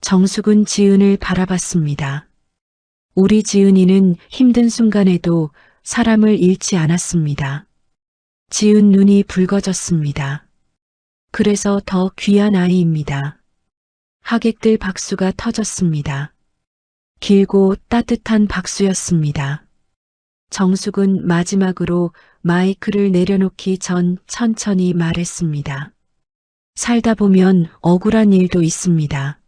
정숙은 지은을 바라봤습니다. 우리 지은이는 힘든 순간에도 사람을 잃지 않았습니다. 지은 눈이 붉어졌습니다. 그래서 더 귀한 아이입니다. 하객들 박수가 터졌습니다. 길고 따뜻한 박수였습니다. 정숙은 마지막으로 마이크를 내려놓기 전 천천히 말했습니다. 살다 보면 억울한 일도 있습니다.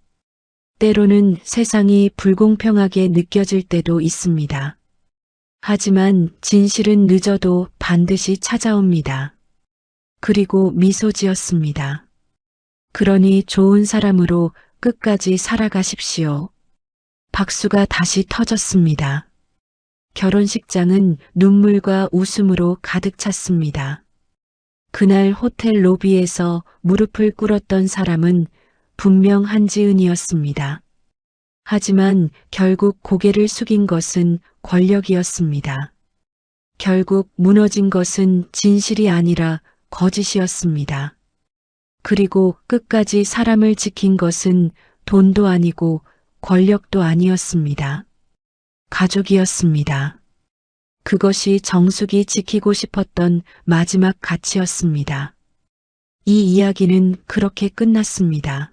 때로는 세상이 불공평하게 느껴질 때도 있습니다. 하지만 진실은 늦어도 반드시 찾아옵니다. 그리고 미소 지었습니다. 그러니 좋은 사람으로 끝까지 살아가십시오. 박수가 다시 터졌습니다. 결혼식장은 눈물과 웃음으로 가득 찼습니다. 그날 호텔 로비에서 무릎을 꿇었던 사람은 분명 한지은이었습니다. 하지만 결국 고개를 숙인 것은 권력이었습니다. 결국 무너진 것은 진실이 아니라 거짓이었습니다. 그리고 끝까지 사람을 지킨 것은 돈도 아니고 권력도 아니었습니다. 가족이었습니다. 그것이 정숙이 지키고 싶었던 마지막 가치였습니다. 이 이야기는 그렇게 끝났습니다.